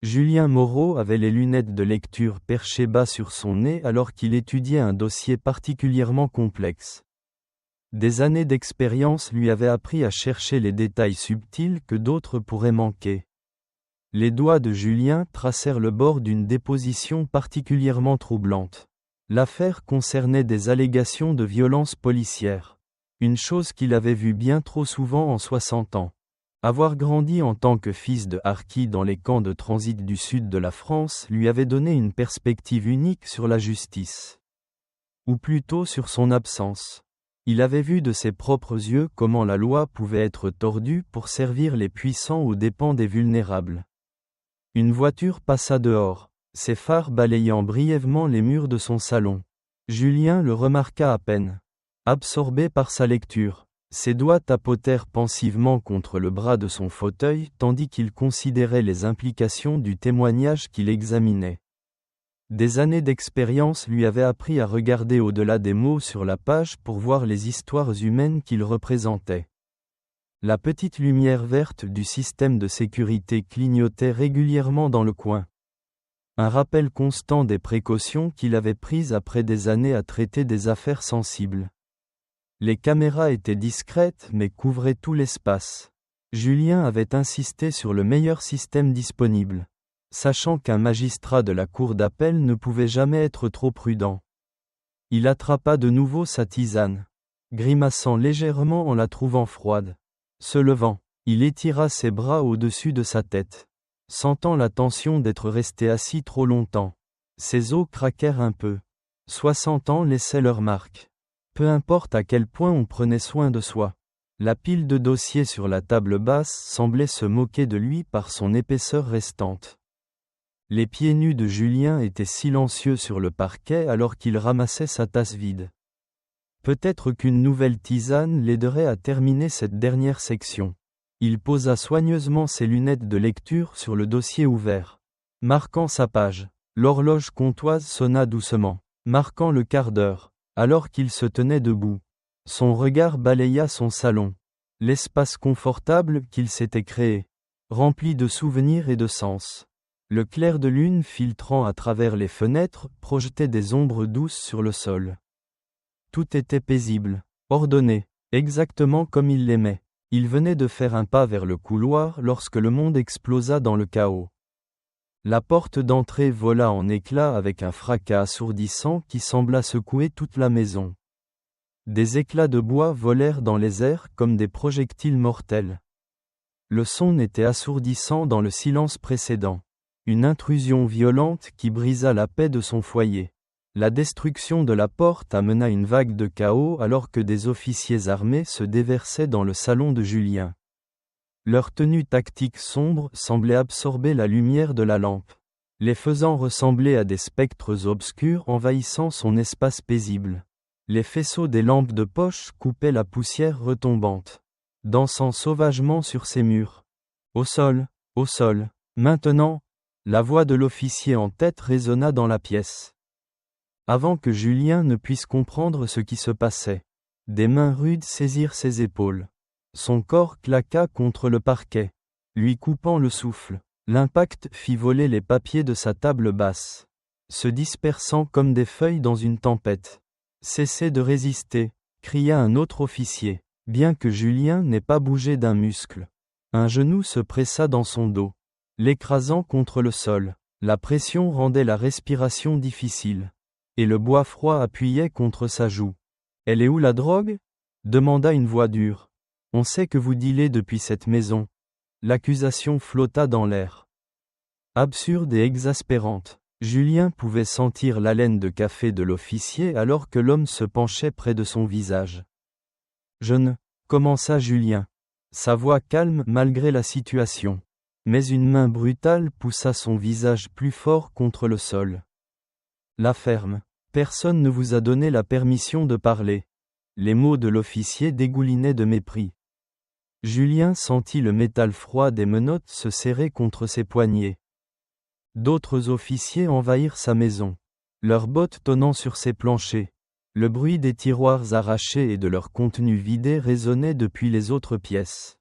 Julien Moreau avait les lunettes de lecture perchées bas sur son nez alors qu'il étudiait un dossier particulièrement complexe. Des années d'expérience lui avaient appris à chercher les détails subtils que d'autres pourraient manquer. Les doigts de Julien tracèrent le bord d'une déposition particulièrement troublante. L'affaire concernait des allégations de violence policière. Une chose qu'il avait vue bien trop souvent en 60 ans. Avoir grandi en tant que fils de harkis dans les camps de transit du sud de la France lui avait donné une perspective unique sur la justice. Ou plutôt sur son absence. Il avait vu de ses propres yeux comment la loi pouvait être tordue pour servir les puissants aux dépens des vulnérables. Une voiture passa dehors, ses phares balayant brièvement les murs de son salon. Julien le remarqua à peine. Absorbé par sa lecture, ses doigts tapotèrent pensivement contre le bras de son fauteuil tandis qu'il considérait les implications du témoignage qu'il examinait. Des années d'expérience lui avaient appris à regarder au-delà des mots sur la page pour voir les histoires humaines qu'il représentait. La petite lumière verte du système de sécurité clignotait régulièrement dans le coin. Un rappel constant des précautions qu'il avait prises après des années à traiter des affaires sensibles. Les caméras étaient discrètes mais couvraient tout l'espace. Julien avait insisté sur le meilleur système disponible, sachant qu'un magistrat de la cour d'appel ne pouvait jamais être trop prudent. Il attrapa de nouveau sa tisane, grimaçant légèrement en la trouvant froide. Se levant, il étira ses bras au-dessus de sa tête, sentant la tension d'être resté assis trop longtemps. Ses os craquèrent un peu. 60 ans laissaient leur marque. Peu importe à quel point on prenait soin de soi. La pile de dossiers sur la table basse semblait se moquer de lui par son épaisseur restante. Les pieds nus de Julien étaient silencieux sur le parquet alors qu'il ramassait sa tasse vide. Peut-être qu'une nouvelle tisane l'aiderait à terminer cette dernière section. Il posa soigneusement ses lunettes de lecture sur le dossier ouvert. Marquant sa page, l'horloge comptoise sonna doucement, marquant le quart d'heure, alors qu'il se tenait debout. Son regard balaya son salon, l'espace confortable qu'il s'était créé, rempli de souvenirs et de sens. Le clair de lune filtrant à travers les fenêtres projetait des ombres douces sur le sol. Tout était paisible, ordonné, exactement comme il l'aimait. Il venait de faire un pas vers le couloir lorsque le monde explosa dans le chaos. La porte d'entrée vola en éclats avec un fracas assourdissant qui sembla secouer toute la maison. Des éclats de bois volèrent dans les airs comme des projectiles mortels. Le son était assourdissant dans le silence précédent. Une intrusion violente qui brisa la paix de son foyer. La destruction de la porte amena une vague de chaos alors que des officiers armés se déversaient dans le salon de Julien. Leur tenue tactique sombre semblait absorber la lumière de la lampe, les faisant ressembler à des spectres obscurs envahissant son espace paisible. Les faisceaux des lampes de poche coupaient la poussière retombante, dansant sauvagement sur ses murs. Au sol, maintenant, la voix de l'officier en tête résonna dans la pièce. Avant que Julien ne puisse comprendre ce qui se passait, des mains rudes saisirent ses épaules. Son corps claqua contre le parquet, lui coupant le souffle. L'impact fit voler les papiers de sa table basse, se dispersant comme des feuilles dans une tempête. « Cessez de résister !» cria un autre officier, bien que Julien n'ait pas bougé d'un muscle. Un genou se pressa dans son dos, l'écrasant contre le sol. La pression rendait la respiration difficile. Et le bois froid appuyait contre sa joue. « Elle est où la drogue ?» demanda une voix dure. « On sait que vous dealez depuis cette maison. » L'accusation flotta dans l'air. Absurde et exaspérante, Julien pouvait sentir l'haleine de café de l'officier alors que l'homme se penchait près de son visage. « Je ne... » commença Julien. Sa voix calme malgré la situation. Mais une main brutale poussa son visage plus fort contre le sol. « La ferme. Personne ne vous a donné la permission de parler. » Les mots de l'officier dégoulinaient de mépris. Julien sentit le métal froid des menottes se serrer contre ses poignets. D'autres officiers envahirent sa maison, leurs bottes tonnant sur ses planchers. Le bruit des tiroirs arrachés et de leur contenu vidé résonnait depuis les autres pièces.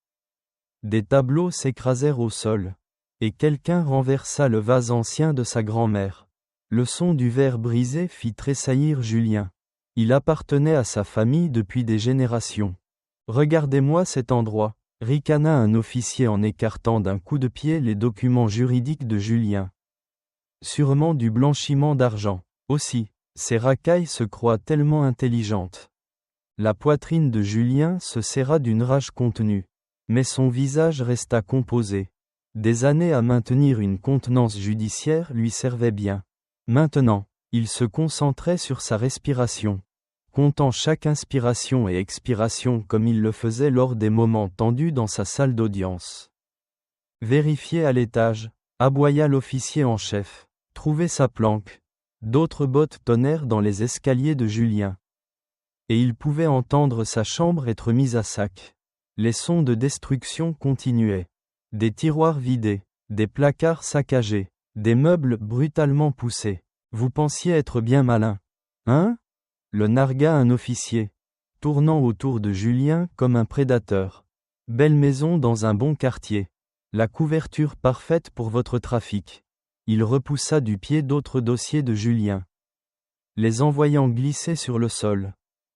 Des tableaux s'écrasèrent au sol. Et quelqu'un renversa le vase ancien de sa grand-mère. Le son du verre brisé fit tressaillir Julien. Il appartenait à sa famille depuis des générations. Regardez-moi cet endroit, ricana un officier en écartant d'un coup de pied les documents juridiques de Julien. Sûrement du blanchiment d'argent. Aussi, ces racailles se croient tellement intelligentes. La poitrine de Julien se serra d'une rage contenue. Mais son visage resta composé. Des années à maintenir une contenance judiciaire lui servaient bien. Maintenant, il se concentrait sur sa respiration, comptant chaque inspiration et expiration comme il le faisait lors des moments tendus dans sa salle d'audience. Vérifiez à l'étage, aboya l'officier en chef. Trouvez sa planque. D'autres bottes tonnèrent dans les escaliers de Julien. Et il pouvait entendre sa chambre être mise à sac. Les sons de destruction continuaient. Des tiroirs vidés, des placards saccagés, des meubles brutalement poussés. Vous pensiez être bien malin, hein? Le nargua un officier, tournant autour de Julien comme un prédateur. Belle maison dans un bon quartier. La couverture parfaite pour votre trafic. Il repoussa du pied d'autres dossiers de Julien, les envoyant glisser sur le sol.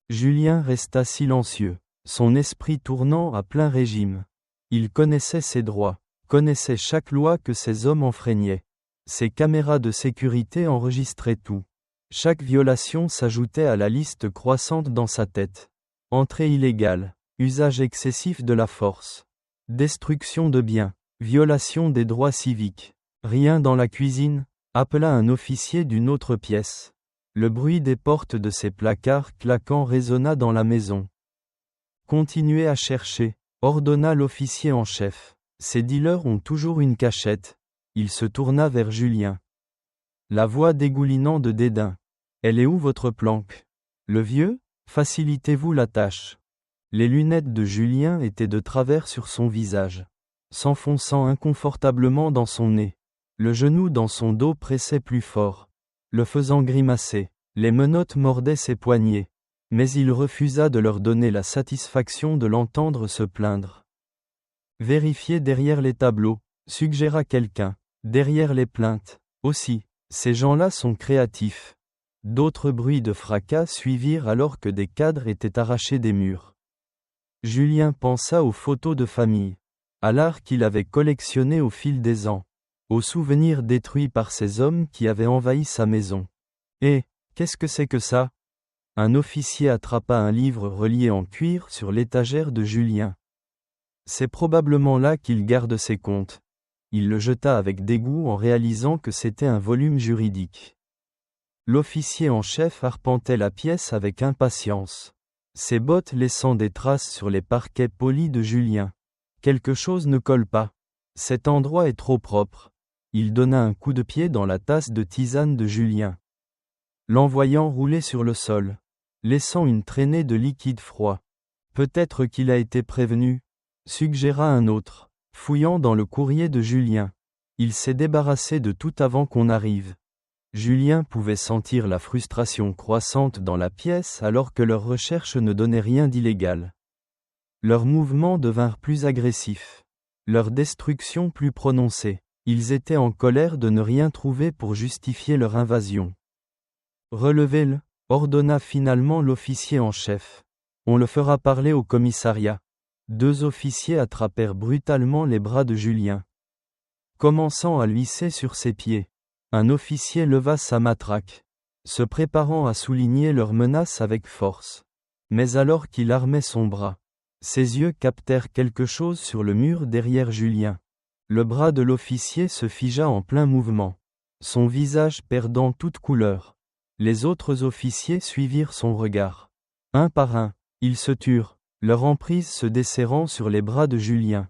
Julien resta silencieux, son esprit tournant à plein régime. Il connaissait ses droits, connaissait chaque loi que ces hommes enfreignaient. Ses caméras de sécurité enregistraient tout. Chaque violation s'ajoutait à la liste croissante dans sa tête. Entrée illégale, usage excessif de la force, destruction de biens, violation des droits civiques. Rien dans la cuisine, appela un officier d'une autre pièce. Le bruit des portes de ses placards claquant résonna dans la maison. Continuez à chercher, ordonna l'officier en chef. Ces dealers ont toujours une cachette. Il se tourna vers Julien. La voix dégoulinant de dédain. Elle est où votre planque? Le vieux? Facilitez-vous la tâche. Les lunettes de Julien étaient de travers sur son visage, s'enfonçant inconfortablement dans son nez. Le genou dans son dos pressait plus fort, le faisant grimacer. Les menottes mordaient ses poignets, mais il refusa de leur donner la satisfaction de l'entendre se plaindre. Vérifiez derrière les tableaux, suggéra quelqu'un. Derrière les plaintes, aussi, ces gens-là sont créatifs. D'autres bruits de fracas suivirent alors que des cadres étaient arrachés des murs. Julien pensa aux photos de famille, à l'art qu'il avait collectionné au fil des ans, aux souvenirs détruits par ces hommes qui avaient envahi sa maison. Et, qu'est-ce que c'est que ça? Un officier attrapa un livre relié en cuir sur l'étagère de Julien. C'est probablement là qu'il garde ses comptes. Il le jeta avec dégoût en réalisant que c'était un volume juridique. L'officier en chef arpentait la pièce avec impatience, ses bottes laissant des traces sur les parquets polis de Julien. Quelque chose ne colle pas. Cet endroit est trop propre. Il donna un coup de pied dans la tasse de tisane de Julien, l'envoyant rouler sur le sol, laissant une traînée de liquide froid. Peut-être qu'il a été prévenu, suggéra un autre, fouillant dans le courrier de Julien. Il s'est débarrassé de tout avant qu'on arrive. Julien pouvait sentir la frustration croissante dans la pièce alors que leurs recherches ne donnaient rien d'illégal. Leurs mouvements devinrent plus agressifs, leur destruction plus prononcée. Ils étaient en colère de ne rien trouver pour justifier leur invasion. Relevez-le, ordonna finalement l'officier en chef. On le fera parler au commissariat. Deux officiers attrapèrent brutalement les bras de Julien, commençant à l'hisser sur ses pieds. Un officier leva sa matraque, se préparant à souligner leur menace avec force. Mais alors qu'il armait son bras, ses yeux captèrent quelque chose sur le mur derrière Julien. Le bras de l'officier se figea en plein mouvement, son visage perdant toute couleur. Les autres officiers suivirent son regard. Un par un, ils se turent, leur emprise se desserrant sur les bras de Julien.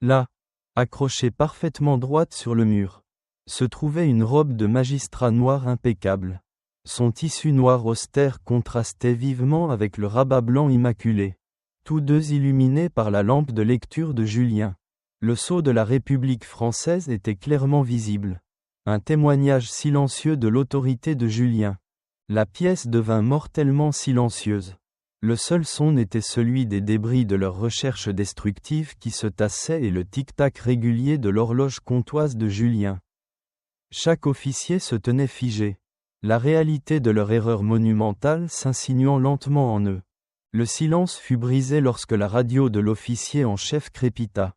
Là, accrochée parfaitement droite sur le mur, se trouvait une robe de magistrat noir impeccable. Son tissu noir austère contrastait vivement avec le rabat blanc immaculé, tous deux illuminés par la lampe de lecture de Julien. Le sceau de la République française était clairement visible. Un témoignage silencieux de l'autorité de Julien. La pièce devint mortellement silencieuse. Le seul son n'était celui des débris de leurs recherches destructives qui se tassaient et le tic-tac régulier de l'horloge comtoise de Julien. Chaque officier se tenait figé, la réalité de leur erreur monumentale s'insinuant lentement en eux. Le silence fut brisé lorsque la radio de l'officier en chef crépita,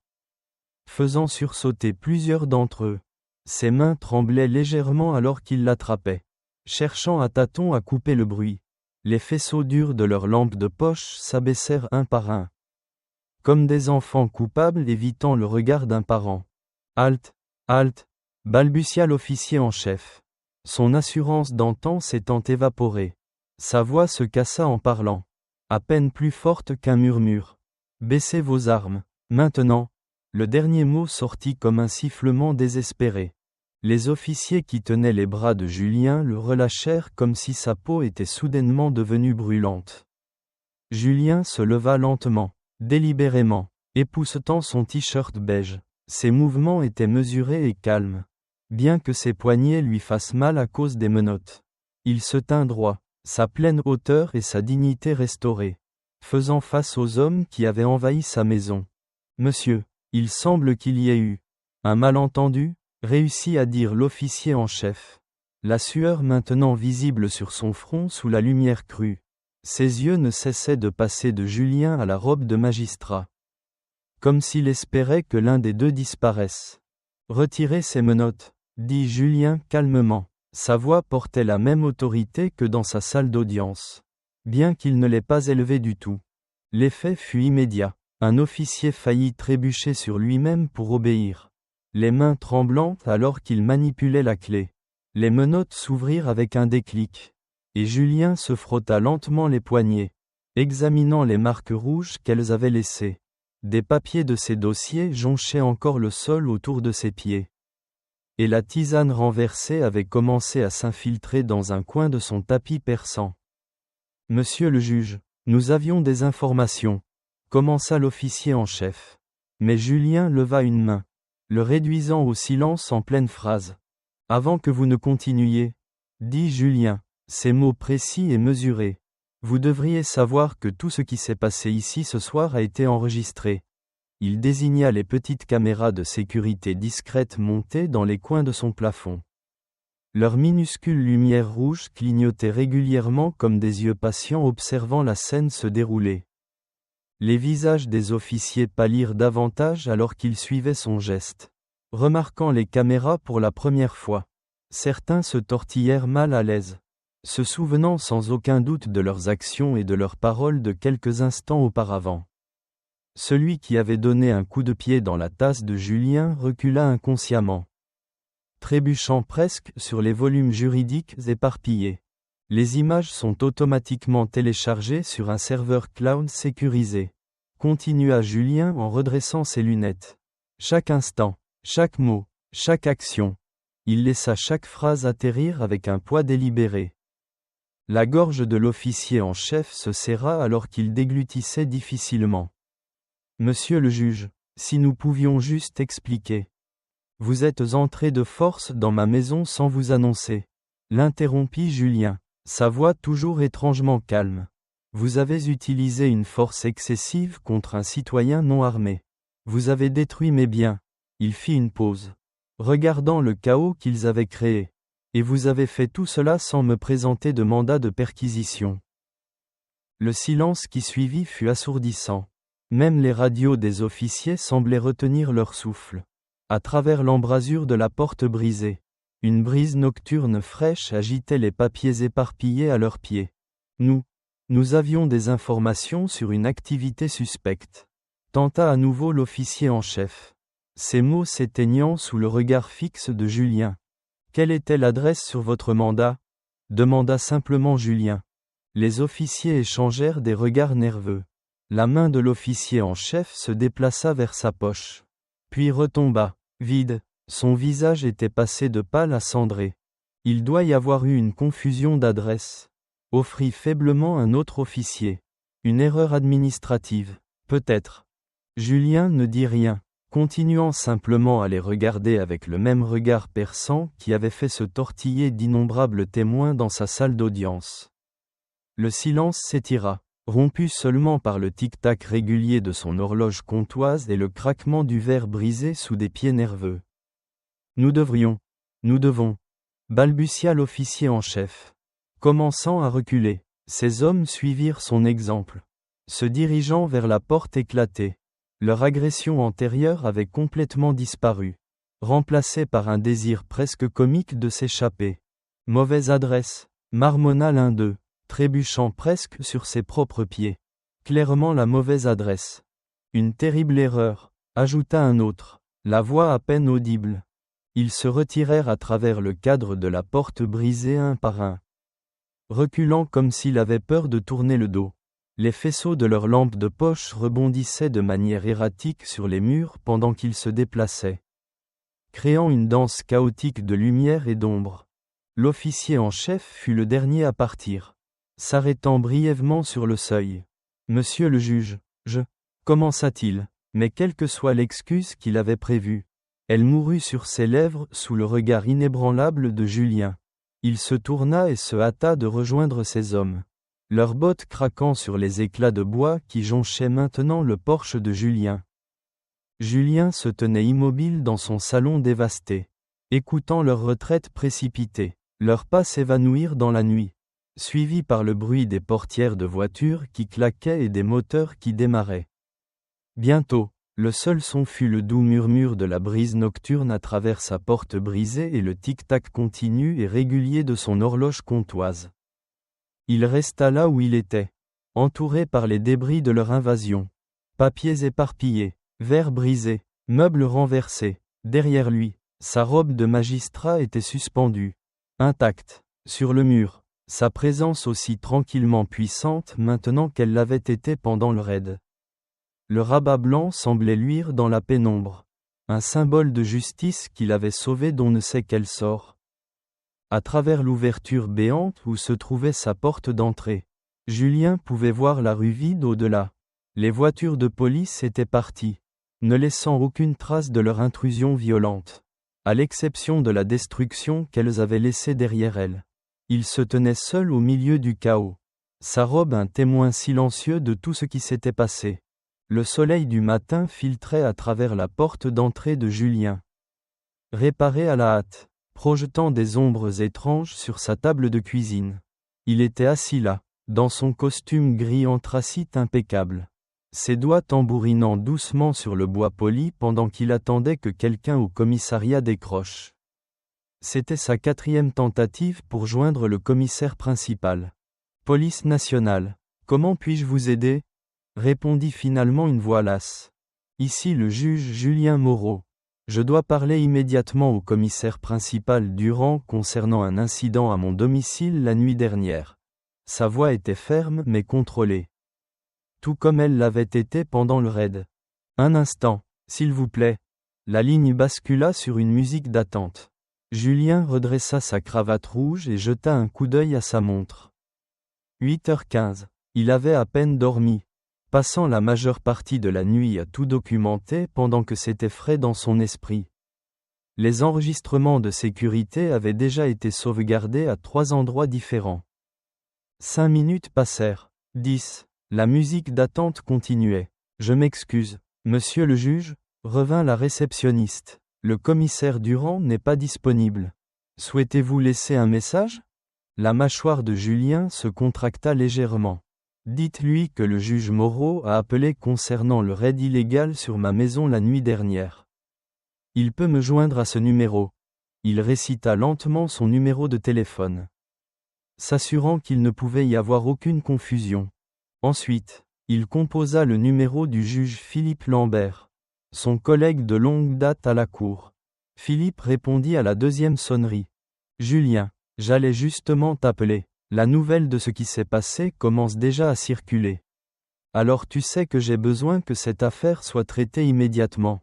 faisant sursauter plusieurs d'entre eux. Ses mains tremblaient légèrement alors qu'il l'attrapait, cherchant à tâtons à couper le bruit. Les faisceaux durs de leurs lampes de poche s'abaissèrent un par un, comme des enfants coupables évitant le regard d'un parent. « Halte, halte !» balbutia l'officier en chef. Son assurance d'antan s'étant évaporée. Sa voix se cassa en parlant, à peine plus forte qu'un murmure. « Baissez vos armes, maintenant !» Le dernier mot sortit comme un sifflement désespéré. Les officiers qui tenaient les bras de Julien le relâchèrent comme si sa peau était soudainement devenue brûlante. Julien se leva lentement, délibérément, époussetant son t-shirt beige. Ses mouvements étaient mesurés et calmes, bien que ses poignets lui fassent mal à cause des menottes. Il se tint droit, sa pleine hauteur et sa dignité restaurées, faisant face aux hommes qui avaient envahi sa maison. « Monsieur, il semble qu'il y ait eu un malentendu ?» réussit à dire l'officier en chef, la sueur maintenant visible sur son front sous la lumière crue. Ses yeux ne cessaient de passer de Julien à la robe de magistrat, comme s'il espérait que l'un des deux disparaisse. « Retirez ces menottes, » dit Julien calmement. Sa voix portait la même autorité que dans sa salle d'audience, bien qu'il ne l'ait pas élevée du tout. L'effet fut immédiat. Un officier faillit trébucher sur lui-même pour obéir, les mains tremblantes alors qu'il manipulait la clé. Les menottes s'ouvrirent avec un déclic, et Julien se frotta lentement les poignets, examinant les marques rouges qu'elles avaient laissées. Des papiers de ses dossiers jonchaient encore le sol autour de ses pieds, et la tisane renversée avait commencé à s'infiltrer dans un coin de son tapis persan. « Monsieur le juge, nous avions des informations », commença l'officier en chef. Mais Julien leva une main, le réduisant au silence en pleine phrase. « Avant que vous ne continuiez, » dit Julien, ses mots précis et mesurés, « vous devriez savoir que tout ce qui s'est passé ici ce soir a été enregistré. » Il désigna les petites caméras de sécurité discrètes montées dans les coins de son plafond. Leurs minuscules lumières rouges clignotaient régulièrement comme des yeux patients observant la scène se dérouler. Les visages des officiers pâlirent davantage alors qu'ils suivaient son geste. Remarquant les caméras pour la première fois, certains se tortillèrent mal à l'aise, se souvenant sans aucun doute de leurs actions et de leurs paroles de quelques instants auparavant. Celui qui avait donné un coup de pied dans la tasse de Julien recula inconsciemment, trébuchant presque sur les volumes juridiques éparpillés. Les images sont automatiquement téléchargées sur un serveur cloud sécurisé, continua Julien en redressant ses lunettes. Chaque instant, chaque mot, chaque action, il laissa chaque phrase atterrir avec un poids délibéré. La gorge de l'officier en chef se serra alors qu'il déglutissait difficilement. « Monsieur le juge, si nous pouvions juste expliquer. Vous êtes entré de force dans ma maison sans vous annoncer. » L'interrompit Julien, sa voix toujours étrangement calme. « Vous avez utilisé une force excessive contre un citoyen non armé. Vous avez détruit mes biens. » Il fit une pause, regardant le chaos qu'ils avaient créé. « Et vous avez fait tout cela sans me présenter de mandat de perquisition. » Le silence qui suivit fut assourdissant. Même les radios des officiers semblaient retenir leur souffle. À travers l'embrasure de la porte brisée, une brise nocturne fraîche agitait les papiers éparpillés à leurs pieds. « Nous avions des informations sur une activité suspecte. » Tenta à nouveau l'officier en chef, ses mots s'éteignant sous le regard fixe de Julien. « Quelle était l'adresse sur votre mandat ?» demanda simplement Julien. Les officiers échangèrent des regards nerveux. La main de l'officier en chef se déplaça vers sa poche, puis retomba, vide. Son visage était passé de pâle à cendré. « Il doit y avoir eu une confusion d'adresse, » offrit faiblement un autre officier. « Une erreur administrative, peut-être. » Julien ne dit rien, continuant simplement à les regarder avec le même regard perçant qui avait fait se tortiller d'innombrables témoins dans sa salle d'audience. Le silence s'étira, rompu seulement par le tic-tac régulier de son horloge comtoise et le craquement du verre brisé sous des pieds nerveux. Nous devons, balbutia l'officier en chef. Commençant à reculer, ces hommes suivirent son exemple, se dirigeant vers la porte éclatée. Leur agression antérieure avait complètement disparu, remplacée par un désir presque comique de s'échapper. Mauvaise adresse, marmonna l'un d'eux, trébuchant presque sur ses propres pieds. Clairement la mauvaise adresse. Une terrible erreur, ajouta un autre, la voix à peine audible. Ils se retirèrent à travers le cadre de la porte brisée un par un, reculant comme s'il avait peur de tourner le dos. Les faisceaux de leurs lampes de poche rebondissaient de manière erratique sur les murs pendant qu'ils se déplaçaient, créant une danse chaotique de lumière et d'ombre. L'officier en chef fut le dernier à partir, s'arrêtant brièvement sur le seuil. « Monsieur le juge, commença-t-il, mais quelle que soit l'excuse qu'il avait prévue, elle mourut sur ses lèvres sous le regard inébranlable de Julien. Il se tourna et se hâta de rejoindre ses hommes, leurs bottes craquant sur les éclats de bois qui jonchaient maintenant le porche de Julien. Julien se tenait immobile dans son salon dévasté, écoutant leur retraite précipitée. Leurs pas s'évanouirent dans la nuit, suivis par le bruit des portières de voitures qui claquaient et des moteurs qui démarraient. Bientôt, le seul son fut le doux murmure de la brise nocturne à travers sa porte brisée et le tic-tac continu et régulier de son horloge comtoise. Il resta là où il était, entouré par les débris de leur invasion. Papiers éparpillés, verres brisés, meubles renversés. Derrière lui, sa robe de magistrat était suspendue, intacte, sur le mur, sa présence aussi tranquillement puissante maintenant qu'elle l'avait été pendant le raid. Le rabat blanc semblait luire dans la pénombre, un symbole de justice qu'il avait sauvé d'on ne sait quel sort. À travers l'ouverture béante où se trouvait sa porte d'entrée, Julien pouvait voir la rue vide au-delà. Les voitures de police étaient parties, ne laissant aucune trace de leur intrusion violente, à l'exception de la destruction qu'elles avaient laissée derrière elles. Il se tenait seul au milieu du chaos, sa robe un témoin silencieux de tout ce qui s'était passé. Le soleil du matin filtrait à travers la porte d'entrée de Julien, réparé à la hâte, projetant des ombres étranges sur sa table de cuisine. Il était assis là, dans son costume gris anthracite impeccable, ses doigts tambourinant doucement sur le bois poli pendant qu'il attendait que quelqu'un au commissariat décroche. C'était sa 4e tentative pour joindre le commissaire principal. « Police nationale, comment puis-je vous aider ?» répondit finalement une voix lasse. « Ici le juge Julien Moreau. Je dois parler immédiatement au commissaire principal Durand concernant un incident à mon domicile la nuit dernière. » Sa voix était ferme mais contrôlée, tout comme elle l'avait été pendant le raid. « Un instant, s'il vous plaît. » La ligne bascula sur une musique d'attente. Julien redressa sa cravate rouge et jeta un coup d'œil à sa montre. 8h15. Il avait à peine dormi, passant la majeure partie de la nuit à tout documenter pendant que c'était frais dans son esprit. Les enregistrements de sécurité avaient déjà été sauvegardés à 3 endroits différents. 5 minutes passèrent. 10. La musique d'attente continuait. « Je m'excuse, monsieur le juge », revint la réceptionniste. « Le commissaire Durand n'est pas disponible. Souhaitez-vous laisser un message ?» La mâchoire de Julien se contracta légèrement. « Dites-lui que le juge Moreau a appelé concernant le raid illégal sur ma maison la nuit dernière. Il peut me joindre à ce numéro. » Il récita lentement son numéro de téléphone, s'assurant qu'il ne pouvait y avoir aucune confusion. Ensuite, il composa le numéro du juge Philippe Lambert, son collègue de longue date à la cour. Philippe répondit à la 2e sonnerie. « Julien, j'allais justement t'appeler. La nouvelle de ce qui s'est passé commence déjà à circuler. Alors tu sais que j'ai besoin que cette affaire soit traitée immédiatement. »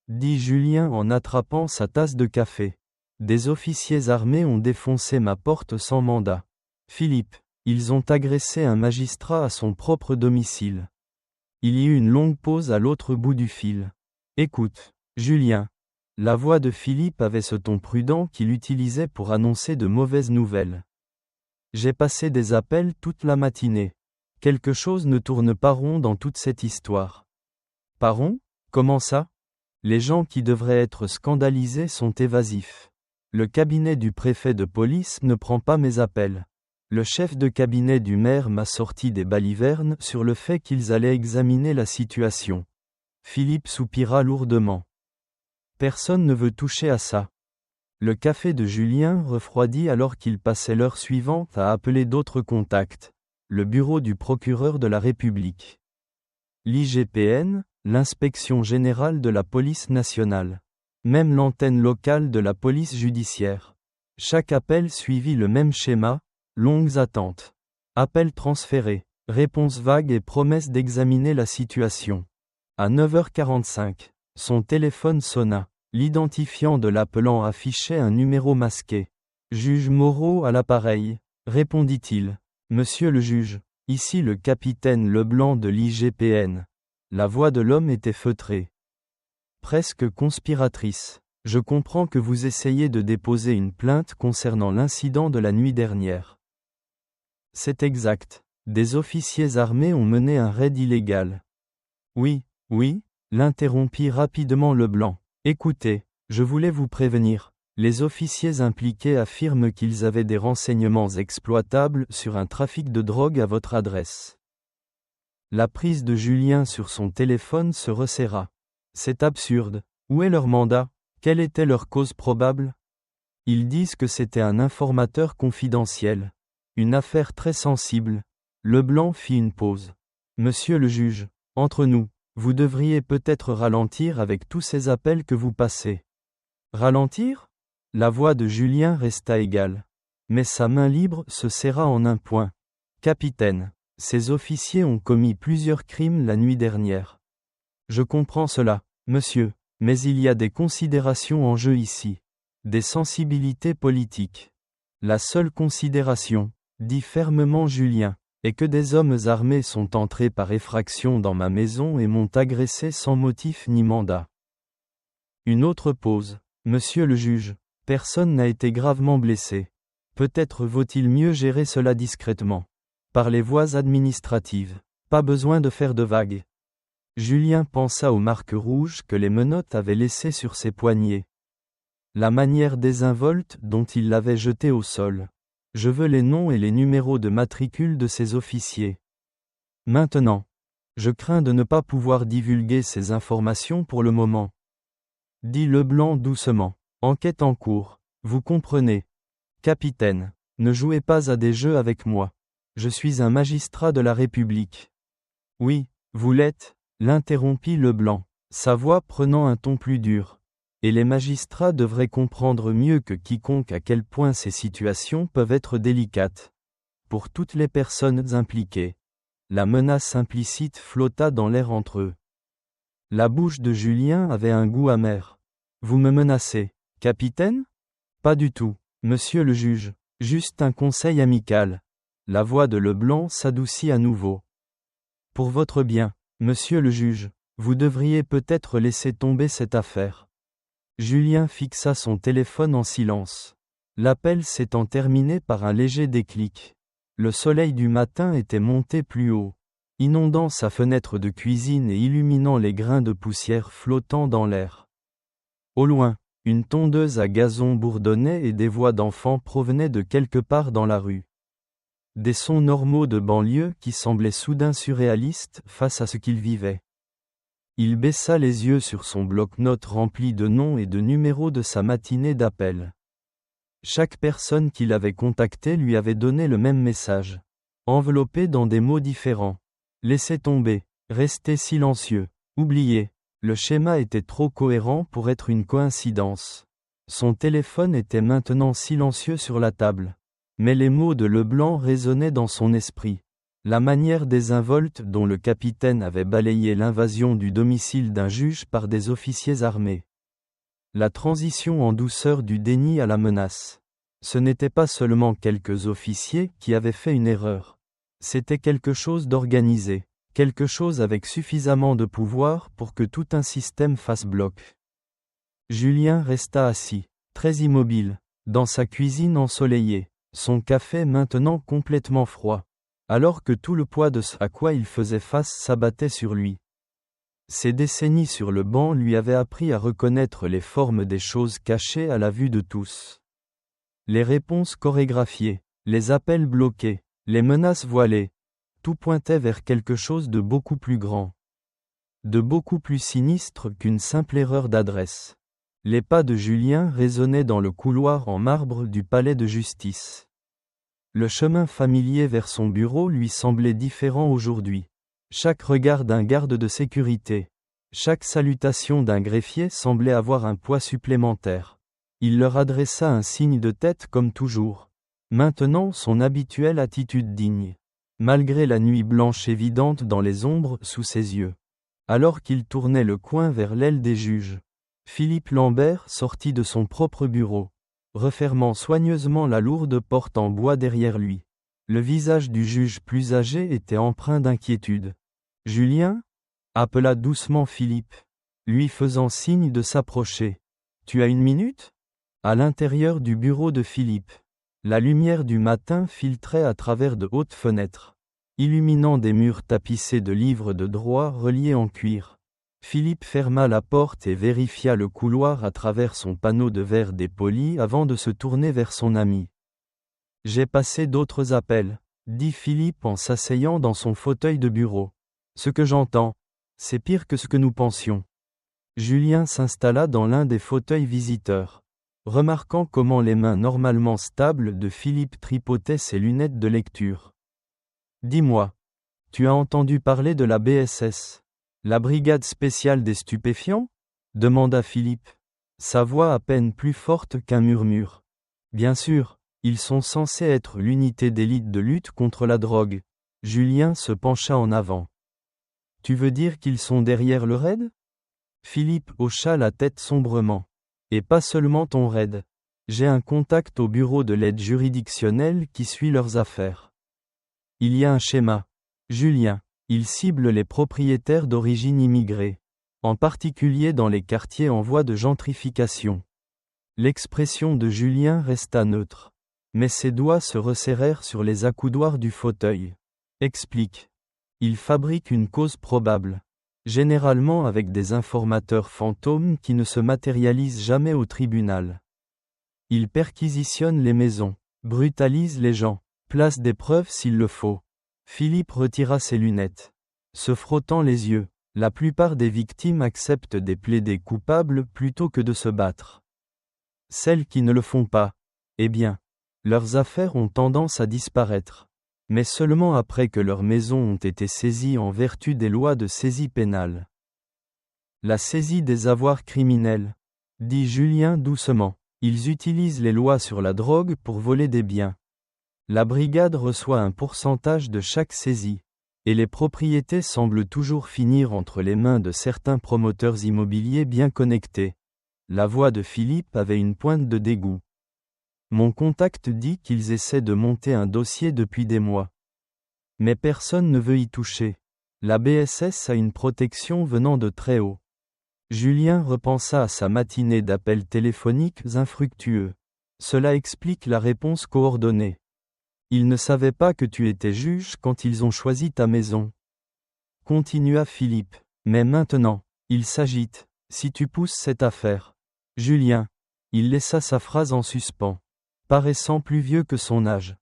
dit Julien en attrapant sa tasse de café. « Des officiers armés ont défoncé ma porte sans mandat. Philippe, ils ont agressé un magistrat à son propre domicile. » Il y eut une longue pause à l'autre bout du fil. « Écoute, Julien. » La voix de Philippe avait ce ton prudent qu'il utilisait pour annoncer de mauvaises nouvelles. « J'ai passé des appels toute la matinée. Quelque chose ne tourne pas rond dans toute cette histoire. Pas rond? Comment ça? Les gens qui devraient être scandalisés sont évasifs. Le cabinet du préfet de police ne prend pas mes appels. Le chef de cabinet du maire m'a sorti des balivernes sur le fait qu'ils allaient examiner la situation. Philippe soupira lourdement. Personne ne veut toucher à ça. Le café de Julien refroidit alors qu'il passait l'heure suivante à appeler d'autres contacts. Le bureau du procureur de la République. L'IGPN, l'inspection générale de la police nationale. Même l'antenne locale de la police judiciaire. Chaque appel suivit le même schéma, longues attentes. Appel transféré, réponse vague et promesse d'examiner la situation. À 9h45, son téléphone sonna. L'identifiant de l'appelant affichait un numéro masqué. Juge Moreau à l'appareil, répondit-il. Monsieur le juge, ici le capitaine Leblanc de l'IGPN. La voix de l'homme était feutrée. Presque conspiratrice. Je comprends que vous essayez de déposer une plainte concernant l'incident de la nuit dernière. C'est exact. Des officiers armés ont mené un raid illégal. Oui, l'interrompit rapidement Leblanc. Écoutez, je voulais vous prévenir. Les officiers impliqués affirment qu'ils avaient des renseignements exploitables sur un trafic de drogue à votre adresse. La prise de Julien sur son téléphone se resserra. C'est absurde. Où est leur mandat? Quelle était leur cause probable? Ils disent que c'était un informateur confidentiel. Une affaire très sensible. Leblanc fit une pause. Monsieur le juge, entre nous, vous devriez peut-être ralentir avec tous ces appels que vous passez. Ralentir? La voix de Julien resta égale. Mais sa main libre se serra en un point. Capitaine, ces officiers ont commis plusieurs crimes la nuit dernière. Je comprends cela, monsieur, mais il y a des considérations en jeu ici. Des sensibilités politiques. La seule considération, dit fermement Julien, est que des hommes armés sont entrés par effraction dans ma maison et m'ont agressé sans motif ni mandat. Une autre pause. Monsieur le juge, personne n'a été gravement blessé. Peut-être vaut-il mieux gérer cela discrètement. Par les voies administratives. Pas besoin de faire de vagues. Julien pensa aux marques rouges que les menottes avaient laissées sur ses poignets. La manière désinvolte dont il l'avait jeté au sol. Je veux les noms et les numéros de matricule de ces officiers. Maintenant. Je crains de ne pas pouvoir divulguer ces informations pour le moment. Dit Leblanc doucement. Enquête en cours. Vous comprenez. Capitaine, ne jouez pas à des jeux avec moi. Je suis un magistrat de la République. Oui, vous l'êtes, l'interrompit Leblanc, sa voix prenant un ton plus dur. Et les magistrats devraient comprendre mieux que quiconque à quel point ces situations peuvent être délicates. Pour toutes les personnes impliquées. La menace implicite flotta dans l'air entre eux. La bouche de Julien avait un goût amer. Vous me menacez, capitaine? Pas du tout, monsieur le juge, juste un conseil amical. La voix de Leblanc s'adoucit à nouveau. Pour votre bien, monsieur le juge, vous devriez peut-être laisser tomber cette affaire. Julien fixa son téléphone en silence. L'appel s'étant terminé par un léger déclic. Le soleil du matin était monté plus haut, inondant sa fenêtre de cuisine et illuminant les grains de poussière flottant dans l'air. Au loin, une tondeuse à gazon bourdonnait et des voix d'enfants provenaient de quelque part dans la rue. Des sons normaux de banlieue qui semblaient soudain surréalistes face à ce qu'il vivait. Il baissa les yeux sur son bloc-notes rempli de noms et de numéros de sa matinée d'appel. Chaque personne qu'il avait contactée lui avait donné le même message. Enveloppé dans des mots différents. Laissez tomber, restez silencieux, oubliez. Le schéma était trop cohérent pour être une coïncidence. Son téléphone était maintenant silencieux sur la table. Mais les mots de Leblanc résonnaient dans son esprit. La manière désinvolte dont le capitaine avait balayé l'invasion du domicile d'un juge par des officiers armés. La transition en douceur du déni à la menace. Ce n'était pas seulement quelques officiers qui avaient fait une erreur. C'était quelque chose d'organisé, quelque chose avec suffisamment de pouvoir pour que tout un système fasse bloc. Julien resta assis, très immobile, dans sa cuisine ensoleillée, son café maintenant complètement froid. alors que tout le poids de ce à quoi il faisait face s'abattait sur lui. Ces décennies sur le banc lui avaient appris à reconnaître les formes des choses cachées à la vue de tous. Les réponses chorégraphiées, les appels bloqués, les menaces voilées, tout pointait vers quelque chose de beaucoup plus grand. De beaucoup plus sinistre qu'une simple erreur d'adresse. Les pas de Julien résonnaient dans le couloir en marbre du palais de justice. Le chemin familier vers son bureau lui semblait différent aujourd'hui. Chaque regard d'un garde de sécurité, chaque salutation d'un greffier semblait avoir un poids supplémentaire. Il leur adressa un signe de tête comme toujours. Maintenant son habituelle attitude digne. Malgré la nuit blanche évidente dans les ombres sous ses yeux. Alors qu'il tournait le coin vers l'aile des juges, Philippe Lambert sortit de son propre bureau, refermant soigneusement la lourde porte en bois derrière lui. Le visage du juge plus âgé était empreint d'inquiétude. « Julien » appela doucement Philippe, lui faisant signe de s'approcher. « Tu as une minute » À l'intérieur du bureau de Philippe, la lumière du matin filtrait à travers de hautes fenêtres, illuminant des murs tapissés de livres de droit reliés en cuir. Philippe ferma la porte et vérifia le couloir à travers son panneau de verre dépoli avant de se tourner vers son ami. « J'ai passé d'autres appels, » dit Philippe en s'asseyant dans son fauteuil de bureau. « Ce que j'entends, c'est pire que ce que nous pensions. » Julien s'installa dans l'un des fauteuils visiteurs, remarquant comment les mains normalement stables de Philippe tripotaient ses lunettes de lecture. « Dis-moi, tu as entendu parler de la BSS, la brigade spéciale des stupéfiants ?» demanda Philippe, sa voix à peine plus forte qu'un murmure. « Bien sûr, ils sont censés être l'unité d'élite de lutte contre la drogue. » Julien se pencha en avant. « Tu veux dire qu'ils sont derrière le raid ?» Philippe hocha la tête sombrement. « Et pas seulement ton raid. J'ai un contact au bureau de l'aide juridictionnelle qui suit leurs affaires. Il y a un schéma. Julien, il cible les propriétaires d'origine immigrée, en particulier dans les quartiers en voie de gentrification. » L'expression de Julien resta neutre, mais ses doigts se resserrèrent sur les accoudoirs du fauteuil. « Explique. Il fabrique une cause probable. Généralement avec des informateurs fantômes qui ne se matérialisent jamais au tribunal. Il perquisitionne les maisons, brutalise les gens, place des preuves s'il le faut. » Philippe retira ses lunettes. Se frottant les yeux, la plupart des victimes acceptent des plaidés coupables plutôt que de se battre. Celles qui ne le font pas, eh bien, leurs affaires ont tendance à disparaître. Mais seulement après que leurs maisons ont été saisies en vertu des lois de saisie pénale. La saisie des avoirs criminels, dit Julien doucement. Ils utilisent les lois sur la drogue pour voler des biens. La brigade reçoit un pourcentage de chaque saisie, et les propriétés semblent toujours finir entre les mains de certains promoteurs immobiliers bien connectés. La voix de Philippe avait une pointe de dégoût. Mon contact dit qu'ils essaient de monter un dossier depuis des mois. Mais personne ne veut y toucher. La BSS a une protection venant de très haut. Julien repensa à sa matinée d'appels téléphoniques infructueux. Cela explique la réponse coordonnée. Ils ne savaient pas que tu étais juge quand ils ont choisi ta maison. Continua Philippe. Mais maintenant, ils s'agitent, si tu pousses cette affaire. Julien. Il laissa sa phrase en suspens, paraissant plus vieux que son âge.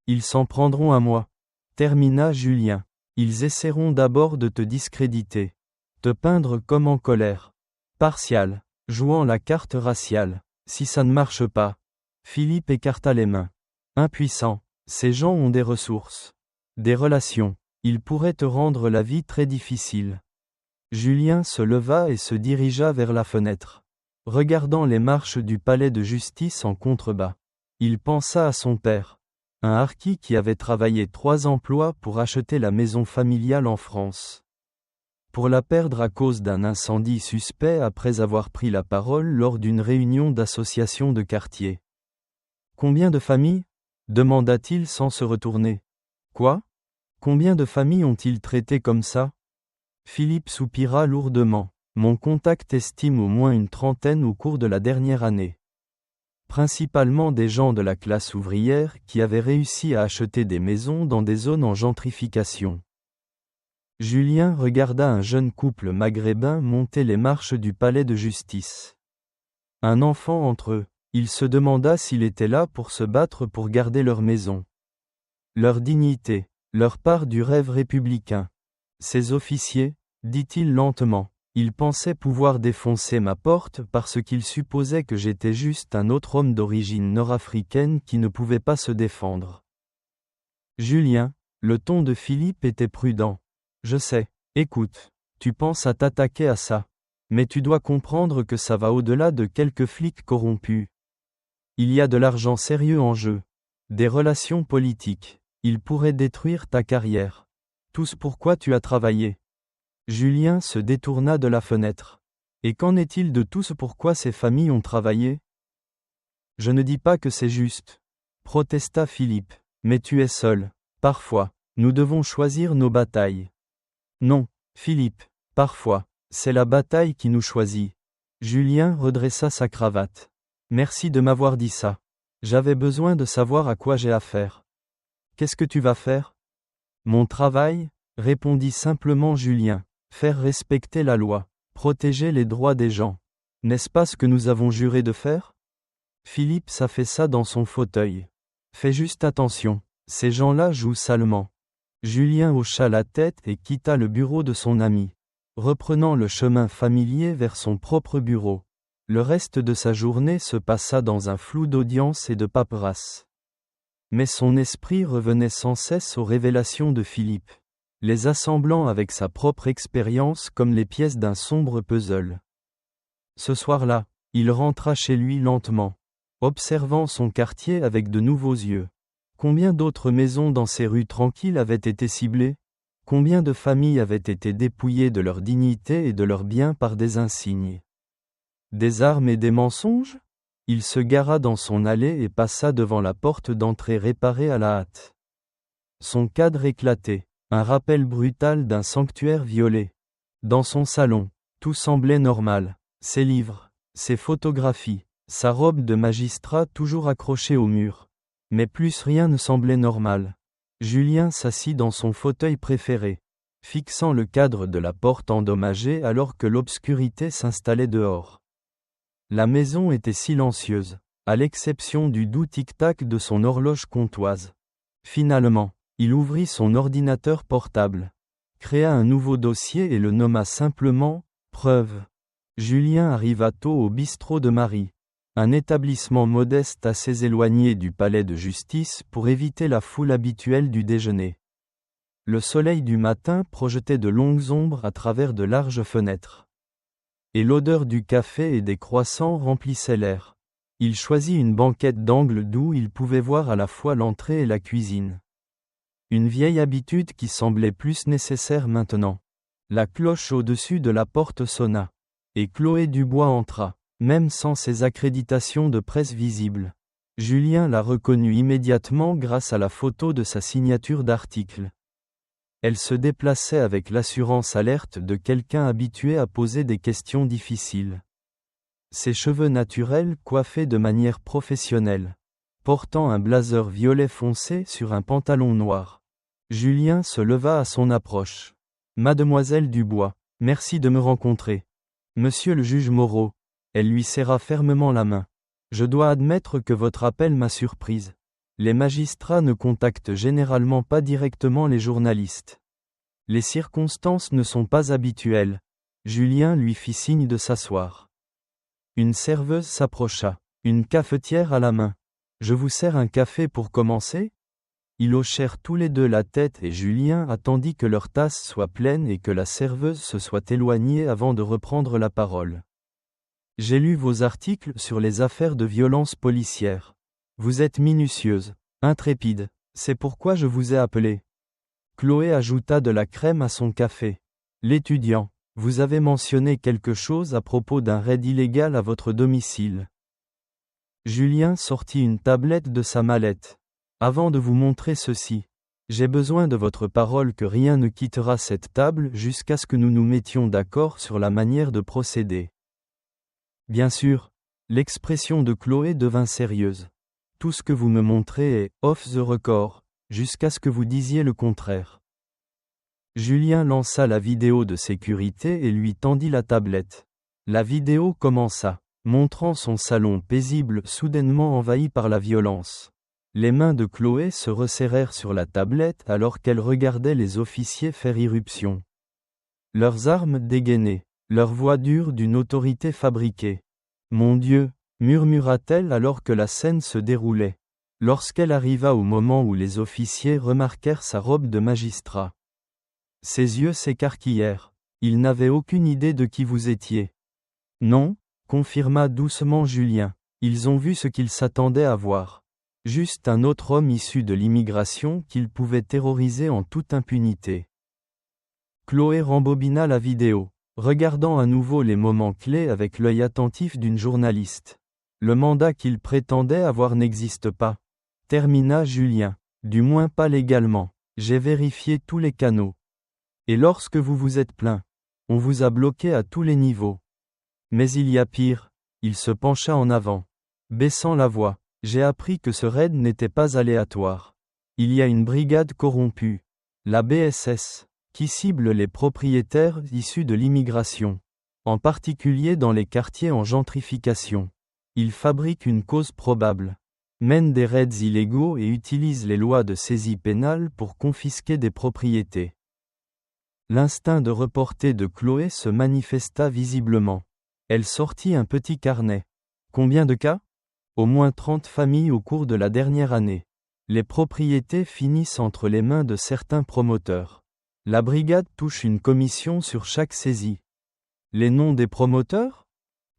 Ils s'en prendront à moi. Termina Julien. Ils essaieront d'abord de te discréditer. Te peindre comme en colère. Partial. Jouant la carte raciale. Si ça ne marche pas. Philippe écarta les mains. Impuissant. Ces gens ont des ressources. Des relations. Ils pourraient te rendre la vie très difficile. Julien se leva et se dirigea vers la fenêtre, regardant les marches du palais de justice en contrebas. Il pensa à son père, un harki qui avait travaillé 3 emplois pour acheter la maison familiale en France. Pour la perdre à cause d'un incendie suspect après avoir pris la parole lors d'une réunion d'association de quartier. « Combien de familles » demanda-t-il sans se retourner. « Quoi ? Combien de familles ont-ils traité comme ça ?» Philippe soupira lourdement. « Mon contact estime au moins une 30aine au cours de la dernière année. » Principalement des gens de la classe ouvrière qui avaient réussi à acheter des maisons dans des zones en gentrification. Julien regarda un jeune couple maghrébin monter les marches du palais de justice. Un enfant entre eux, il se demanda s'il était là pour se battre pour garder leur maison. Leur dignité, leur part du rêve républicain. Ces officiers, dit-il lentement, ils pensaient pouvoir défoncer ma porte parce qu'ils supposaient que j'étais juste un autre homme d'origine nord-africaine qui ne pouvait pas se défendre. Julien, le ton de Philippe était prudent. Je sais, écoute, tu penses à t'attaquer à ça. Mais tu dois comprendre que ça va au-delà de quelques flics corrompus. Il y a de l'argent sérieux en jeu. Des relations politiques. Ils pourraient détruire ta carrière. Tout ce pourquoi tu as travaillé. Julien se détourna de la fenêtre. Et qu'en est-il de tout ce pourquoi ces familles ont travaillé? Je ne dis pas que c'est juste. Protesta Philippe. Mais tu es seul. Parfois, nous devons choisir nos batailles. Non, Philippe, parfois, c'est la bataille qui nous choisit. Julien redressa sa cravate. Merci de m'avoir dit ça. J'avais besoin de savoir à quoi j'ai affaire. Qu'est-ce que tu vas faire? Mon travail, répondit simplement Julien. Faire respecter la loi, protéger les droits des gens. N'est-ce pas ce que nous avons juré de faire? Philippe s'affaissa dans son fauteuil. Fais juste attention, ces gens-là jouent salement. Julien hocha la tête et quitta le bureau de son ami, reprenant le chemin familier vers son propre bureau. Le reste de sa journée se passa dans un flou d'audience et de paperasse. Mais son esprit revenait sans cesse aux révélations de Philippe, les assemblant avec sa propre expérience comme les pièces d'un sombre puzzle. Ce soir-là, il rentra chez lui lentement, observant son quartier avec de nouveaux yeux. Combien d'autres maisons dans ces rues tranquilles avaient été ciblées? Combien de familles avaient été dépouillées de leur dignité et de leurs biens par des insignes? Des armes et des mensonges? Il se gara dans son allée et passa devant la porte d'entrée réparée à la hâte. Son cadre éclatait, un rappel brutal d'un sanctuaire violé. Dans son salon, tout semblait normal, ses livres, ses photographies, sa robe de magistrat toujours accrochée au mur. Mais plus rien ne semblait normal. Julien s'assit dans son fauteuil préféré, fixant le cadre de la porte endommagée alors que l'obscurité s'installait dehors. La maison était silencieuse, à l'exception du doux tic-tac de son horloge comtoise. Finalement, il ouvrit son ordinateur portable, créa un nouveau dossier et le nomma simplement « Preuve ». Julien arriva tôt au bistrot de Marie. Un établissement modeste assez éloigné du palais de justice pour éviter la foule habituelle du déjeuner. Le soleil du matin projetait de longues ombres à travers de larges fenêtres. Et l'odeur du café et des croissants remplissait l'air. Il choisit une banquette d'angle d'où il pouvait voir à la fois l'entrée et la cuisine. Une vieille habitude qui semblait plus nécessaire maintenant. La cloche au-dessus de la porte sonna. Et Chloé Dubois entra. Même sans ses accréditations de presse visibles. Julien la reconnut immédiatement grâce à la photo de sa signature d'article. Elle se déplaçait avec l'assurance alerte de quelqu'un habitué à poser des questions difficiles. Ses cheveux naturels coiffés de manière professionnelle. Portant un blazer violet foncé sur un pantalon noir. Julien se leva à son approche. Mademoiselle Dubois, merci de me rencontrer. Monsieur le juge Moreau. Elle lui serra fermement la main. Je dois admettre que votre appel m'a surprise. Les magistrats ne contactent généralement pas directement les journalistes. Les circonstances ne sont pas habituelles. Julien lui fit signe de s'asseoir. Une serveuse s'approcha, une cafetière à la main. Je vous sers un café pour commencer? Ils hochèrent tous les deux la tête et Julien attendit que leur tasse soit pleine et que la serveuse se soit éloignée avant de reprendre la parole. J'ai lu vos articles sur les affaires de violence policière. Vous êtes minutieuse, intrépide, c'est pourquoi je vous ai appelé. Chloé ajouta de la crème à son café. L'étudiant, vous avez mentionné quelque chose à propos d'un raid illégal à votre domicile. Julien sortit une tablette de sa mallette. Avant de vous montrer ceci, j'ai besoin de votre parole que rien ne quittera cette table jusqu'à ce que nous nous mettions d'accord sur la manière de procéder. Bien sûr, L'expression de Chloé devint sérieuse. Tout ce que vous me montrez est off the record, jusqu'à ce que vous disiez le contraire. Julien lança la vidéo de sécurité et lui tendit la tablette. La vidéo commença, montrant son salon paisible soudainement envahi par la violence. Les mains de Chloé se resserrèrent sur la tablette alors qu'elle regardait les officiers faire irruption. Leurs armes dégainées, leur voix dure d'une autorité fabriquée. « Mon Dieu !» murmura-t-elle alors que la scène se déroulait. Lorsqu'elle arriva au moment où les officiers remarquèrent sa robe de magistrat. Ses yeux s'écarquillèrent. Ils n'avaient aucune idée de qui vous étiez. Non, confirma doucement Julien. Ils ont vu ce qu'ils s'attendaient à voir. Juste un autre homme issu de l'immigration qu'ils pouvaient terroriser en toute impunité. Chloé rembobina la vidéo, regardant à nouveau les moments clés avec l'œil attentif d'une journaliste. Le mandat qu'il prétendait avoir n'existe pas. Termina Julien. Du moins pas légalement. J'ai vérifié tous les canaux. Et lorsque vous vous êtes plaint, on vous a bloqué à tous les niveaux. Mais il y a pire, il se pencha en avant. Baissant la voix, j'ai appris que ce raid n'était pas aléatoire. Il y a une brigade corrompue, la BSS, qui cible les propriétaires issus de l'immigration, en particulier dans les quartiers en gentrification. Ils fabriquent une cause probable, mènent des raids illégaux et utilisent les lois de saisie pénale pour confisquer des propriétés. L'instinct de reporter de Chloé se manifesta visiblement. Elle sortit un petit carnet. Combien de cas ? Au moins 30 familles au cours de la dernière année. Les propriétés finissent entre les mains de certains promoteurs. La brigade touche une commission sur chaque saisie. Les noms des promoteurs ?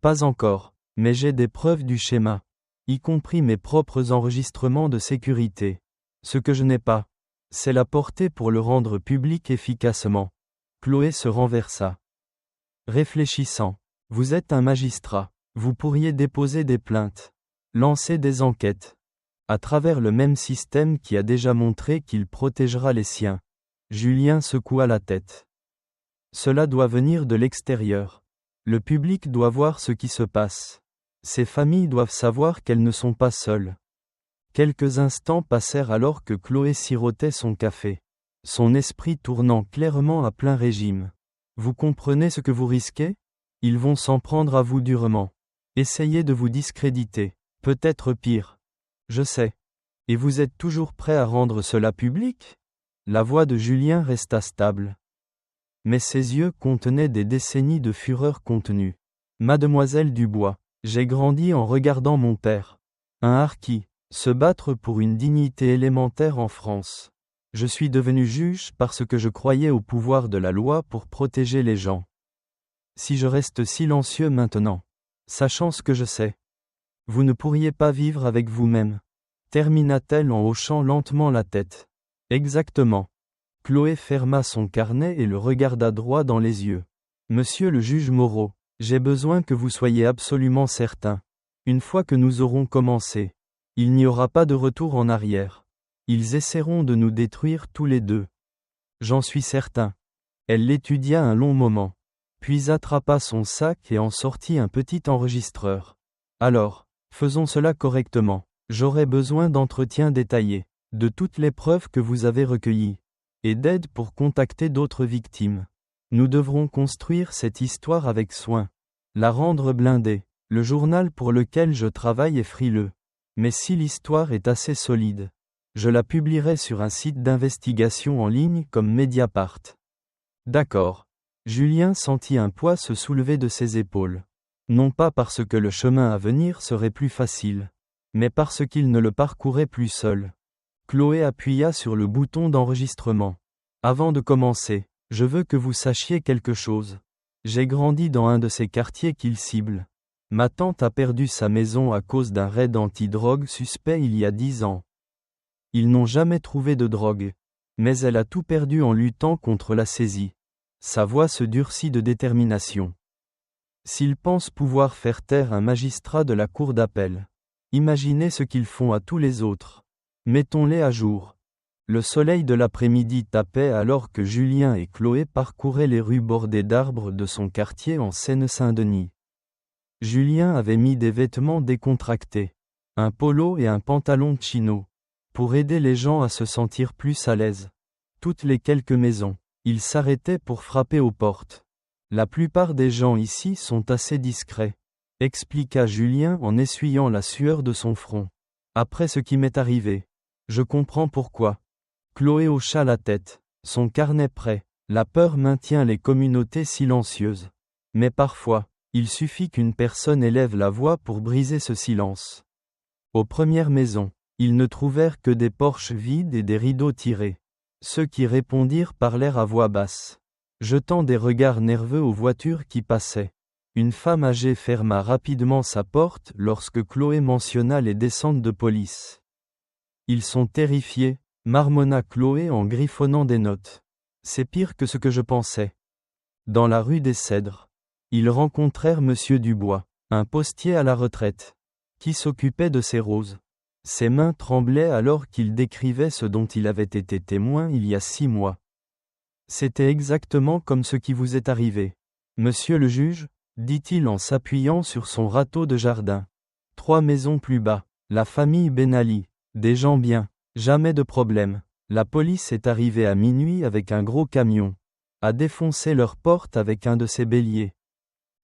Pas encore, mais j'ai des preuves du schéma, y compris mes propres enregistrements de sécurité. Ce que je n'ai pas, c'est la portée pour le rendre public efficacement. Chloé se renversa. Réfléchissant. Vous êtes un magistrat. Vous pourriez déposer des plaintes. Lancer des enquêtes. À travers le même système qui a déjà montré qu'il protégera les siens. Julien secoua la tête. Cela doit venir de l'extérieur. Le public doit voir ce qui se passe. Ces familles doivent savoir qu'elles ne sont pas seules. Quelques instants passèrent alors que Chloé sirotait son café. Son esprit tournant clairement à plein régime. Vous comprenez ce que vous risquez ? Ils vont s'en prendre à vous durement. Essayez de vous discréditer. Peut-être pire. Je sais. Et vous êtes toujours prêt à rendre cela public ? La voix de Julien resta stable. Mais ses yeux contenaient des décennies de fureur contenue. Mademoiselle Dubois, j'ai grandi en regardant mon père. Un harki, se battre pour une dignité élémentaire en France. Je suis devenu juge parce que je croyais au pouvoir de la loi pour protéger les gens. Si je reste silencieux maintenant, sachant ce que je sais, vous ne pourriez pas vivre avec vous-même, termina-t-elle en hochant lentement la tête. Exactement. Chloé ferma son carnet et le regarda droit dans les yeux. Monsieur le juge Moreau, j'ai besoin que vous soyez absolument certain. Une fois que nous aurons commencé, il n'y aura pas de retour en arrière. Ils essaieront de nous détruire tous les deux. J'en suis certain. Elle l'étudia un long moment, puis attrapa son sac et en sortit un petit enregistreur. Alors, faisons cela correctement. J'aurai besoin d'entretiens détaillés, de toutes les preuves que vous avez recueillies, et d'aide pour contacter d'autres victimes. Nous devrons construire cette histoire avec soin, la rendre blindée. Le journal pour lequel je travaille est frileux. Mais si l'histoire est assez solide, je la publierai sur un site d'investigation en ligne comme Mediapart. D'accord. Julien sentit un poids se soulever de ses épaules. Non pas parce que le chemin à venir serait plus facile, mais parce qu'il ne le parcourait plus seul. Chloé appuya sur le bouton d'enregistrement. Avant de commencer, je veux que vous sachiez quelque chose. J'ai grandi dans un de ces quartiers qu'il cible. Ma tante a perdu sa maison à cause d'un raid anti-drogue suspect il y a 10 ans. Ils n'ont jamais trouvé de drogue. Mais elle a tout perdu en luttant contre la saisie. Sa voix se durcit de détermination. S'ils pensent pouvoir faire taire un magistrat de la cour d'appel, imaginez ce qu'ils font à tous les autres. Mettons-les à jour. Le soleil de l'après-midi tapait alors que Julien et Chloé parcouraient les rues bordées d'arbres de son quartier en Seine-Saint-Denis. Julien avait mis des vêtements décontractés, un polo et un pantalon chino, pour aider les gens à se sentir plus à l'aise. Toutes les quelques maisons, il s'arrêtait pour frapper aux portes. La plupart des gens ici sont assez discrets, expliqua Julien en essuyant la sueur de son front. Après ce qui m'est arrivé, je comprends pourquoi. Chloé hocha la tête, son carnet prêt. La peur maintient les communautés silencieuses. Mais parfois, il suffit qu'une personne élève la voix pour briser ce silence. Aux premières maisons, ils ne trouvèrent que des porches vides et des rideaux tirés. Ceux qui répondirent parlèrent à voix basse, jetant des regards nerveux aux voitures qui passaient. Une femme âgée ferma rapidement sa porte lorsque Chloé mentionna les descentes de police. Ils sont terrifiés, marmonna Chloé en griffonnant des notes. C'est pire que ce que je pensais. Dans la rue des Cèdres, ils rencontrèrent Monsieur Dubois, un postier à la retraite, qui s'occupait de ses roses. Ses mains tremblaient alors qu'il décrivait ce dont il avait été témoin il y a 6 mois. C'était exactement comme ce qui vous est arrivé. Monsieur le juge, dit-il en s'appuyant sur son râteau de jardin. 3 maisons plus bas, la famille Ben Ali, des gens bien, jamais de problème. La police est arrivée à minuit avec un gros camion, a défoncé leur porte avec un de ses béliers.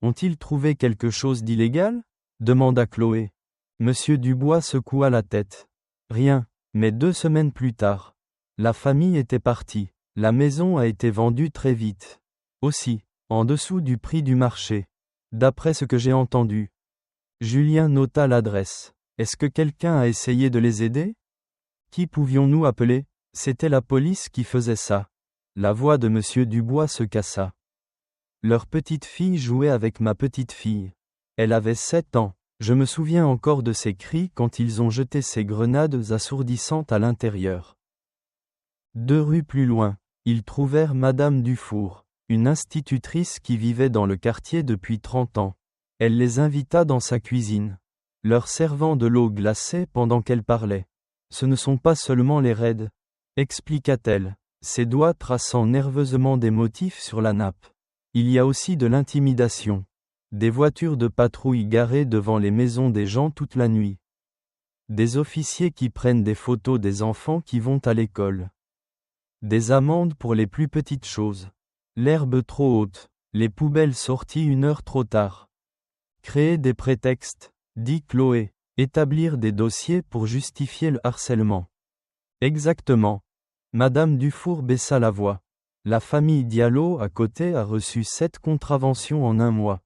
Ont-ils trouvé quelque chose d'illégal ? Demanda Chloé. Monsieur Dubois secoua la tête. Rien, mais 2 semaines plus tard, la famille était partie. La maison a été vendue très vite. Aussi, en dessous du prix du marché. D'après ce que j'ai entendu. Julien nota l'adresse. Est-ce que quelqu'un a essayé de les aider ? Qui pouvions-nous appeler ? C'était la police qui faisait ça. La voix de Monsieur Dubois se cassa. Leur petite fille jouait avec ma petite fille. Elle avait 7 ans. Je me souviens encore de ses cris quand ils ont jeté ces grenades assourdissantes à l'intérieur. 2 rues plus loin, ils trouvèrent Madame Dufour, une institutrice qui vivait dans le quartier depuis 30 ans. Elle les invita dans sa cuisine, leur servant de l'eau glacée pendant qu'elle parlait. Ce ne sont pas seulement les raids, expliqua-t-elle, ses doigts traçant nerveusement des motifs sur la nappe. Il y a aussi de l'intimidation. Des voitures de patrouille garées devant les maisons des gens toute la nuit. Des officiers qui prennent des photos des enfants qui vont à l'école. Des amendes pour les plus petites choses. L'herbe trop haute, les poubelles sorties 1 heure trop tard. Créer des prétextes, dit Chloé, établir des dossiers pour justifier le harcèlement. Exactement. Madame Dufour baissa la voix. La famille Diallo à côté a reçu 7 contraventions en 1 mois.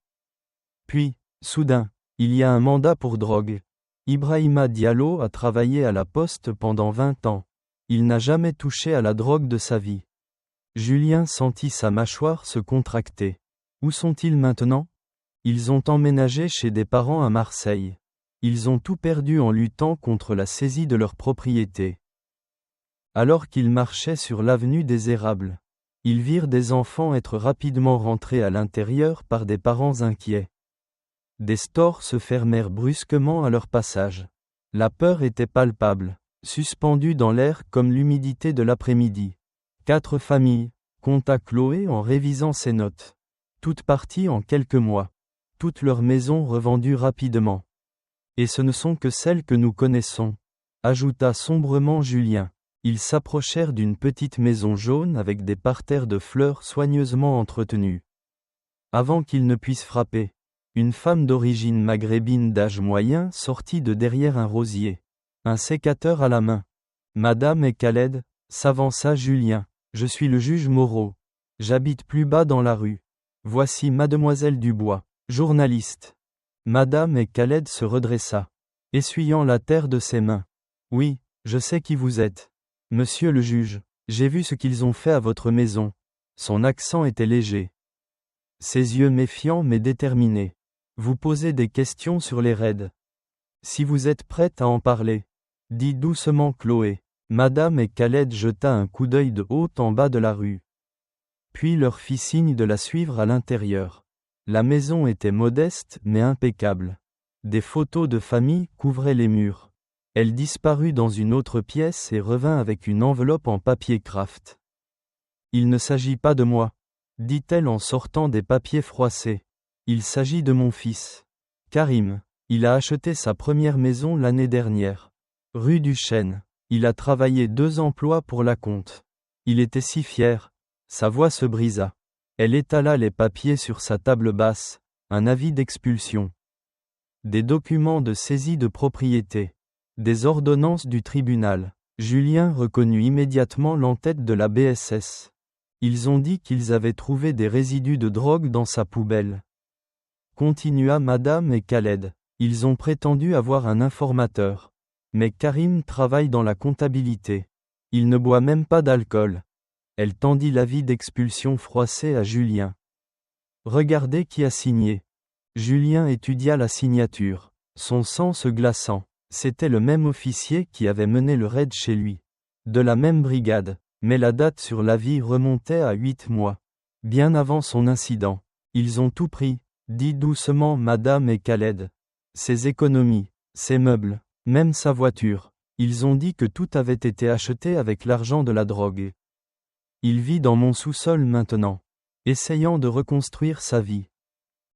Puis, soudain, il y a un mandat pour drogue. Ibrahima Diallo a travaillé à la poste pendant 20 ans. Il n'a jamais touché à la drogue de sa vie. Julien sentit sa mâchoire se contracter. Où sont-ils maintenant ? Ils ont emménagé chez des parents à Marseille. Ils ont tout perdu en luttant contre la saisie de leur propriété. Alors qu'ils marchaient sur l'avenue des Érables, ils virent des enfants être rapidement rentrés à l'intérieur par des parents inquiets. Des stores se fermèrent brusquement à leur passage. La peur était palpable, suspendue dans l'air comme l'humidité de l'après-midi. 4 familles, compta Chloé en révisant ses notes. Toutes parties en quelques mois. Toutes leurs maisons revendues rapidement. Et ce ne sont que celles que nous connaissons, ajouta sombrement Julien. Ils s'approchèrent d'une petite maison jaune avec des parterres de fleurs soigneusement entretenus. Avant qu'ils ne puissent frapper, une femme d'origine maghrébine d'âge moyen sortit de derrière un rosier, un sécateur à la main. Madame et Khaled, s'avança Julien, je suis le juge Moreau. J'habite plus bas dans la rue. Voici Mademoiselle Dubois, journaliste. Madame et Khaled se redressa, essuyant la terre de ses mains. Oui, je sais qui vous êtes. Monsieur le juge, j'ai vu ce qu'ils ont fait à votre maison. Son accent était léger. Ses yeux méfiants mais déterminés. Vous posez des questions sur les raids. Si vous êtes prête à en parler, dit doucement Chloé. Madame et Khaled jeta un coup d'œil de haut en bas de la rue. Puis leur fit signe de la suivre à l'intérieur. La maison était modeste mais impeccable. Des photos de famille couvraient les murs. Elle disparut dans une autre pièce et revint avec une enveloppe en papier craft. Il ne s'agit pas de moi, dit-elle en sortant des papiers froissés. Il s'agit de mon fils. Karim. Il a acheté sa première maison l'année dernière. Rue du Chêne. Il a travaillé 2 emplois pour la compte. Il était si fier. Sa voix se brisa. Elle étala les papiers sur sa table basse, un avis d'expulsion. Des documents de saisie de propriété. Des ordonnances du tribunal. Julien reconnut immédiatement l'entête de la BSS. Ils ont dit qu'ils avaient trouvé des résidus de drogue dans sa poubelle. Continua Madame et Khaled. Ils ont prétendu avoir un informateur. Mais Karim travaille dans la comptabilité. Il ne boit même pas d'alcool. Elle tendit l'avis d'expulsion froissé à Julien. Regardez qui a signé. Julien étudia la signature. Son sang se glaçant. C'était le même officier qui avait mené le raid chez lui. De la même brigade, mais la date sur l'avis remontait à 8 mois. Bien avant son incident. Ils ont tout pris, dit doucement Madame et Khaled. Ses économies, ses meubles, même sa voiture. Ils ont dit que tout avait été acheté avec l'argent de la drogue. Il vit dans mon sous-sol maintenant, essayant de reconstruire sa vie.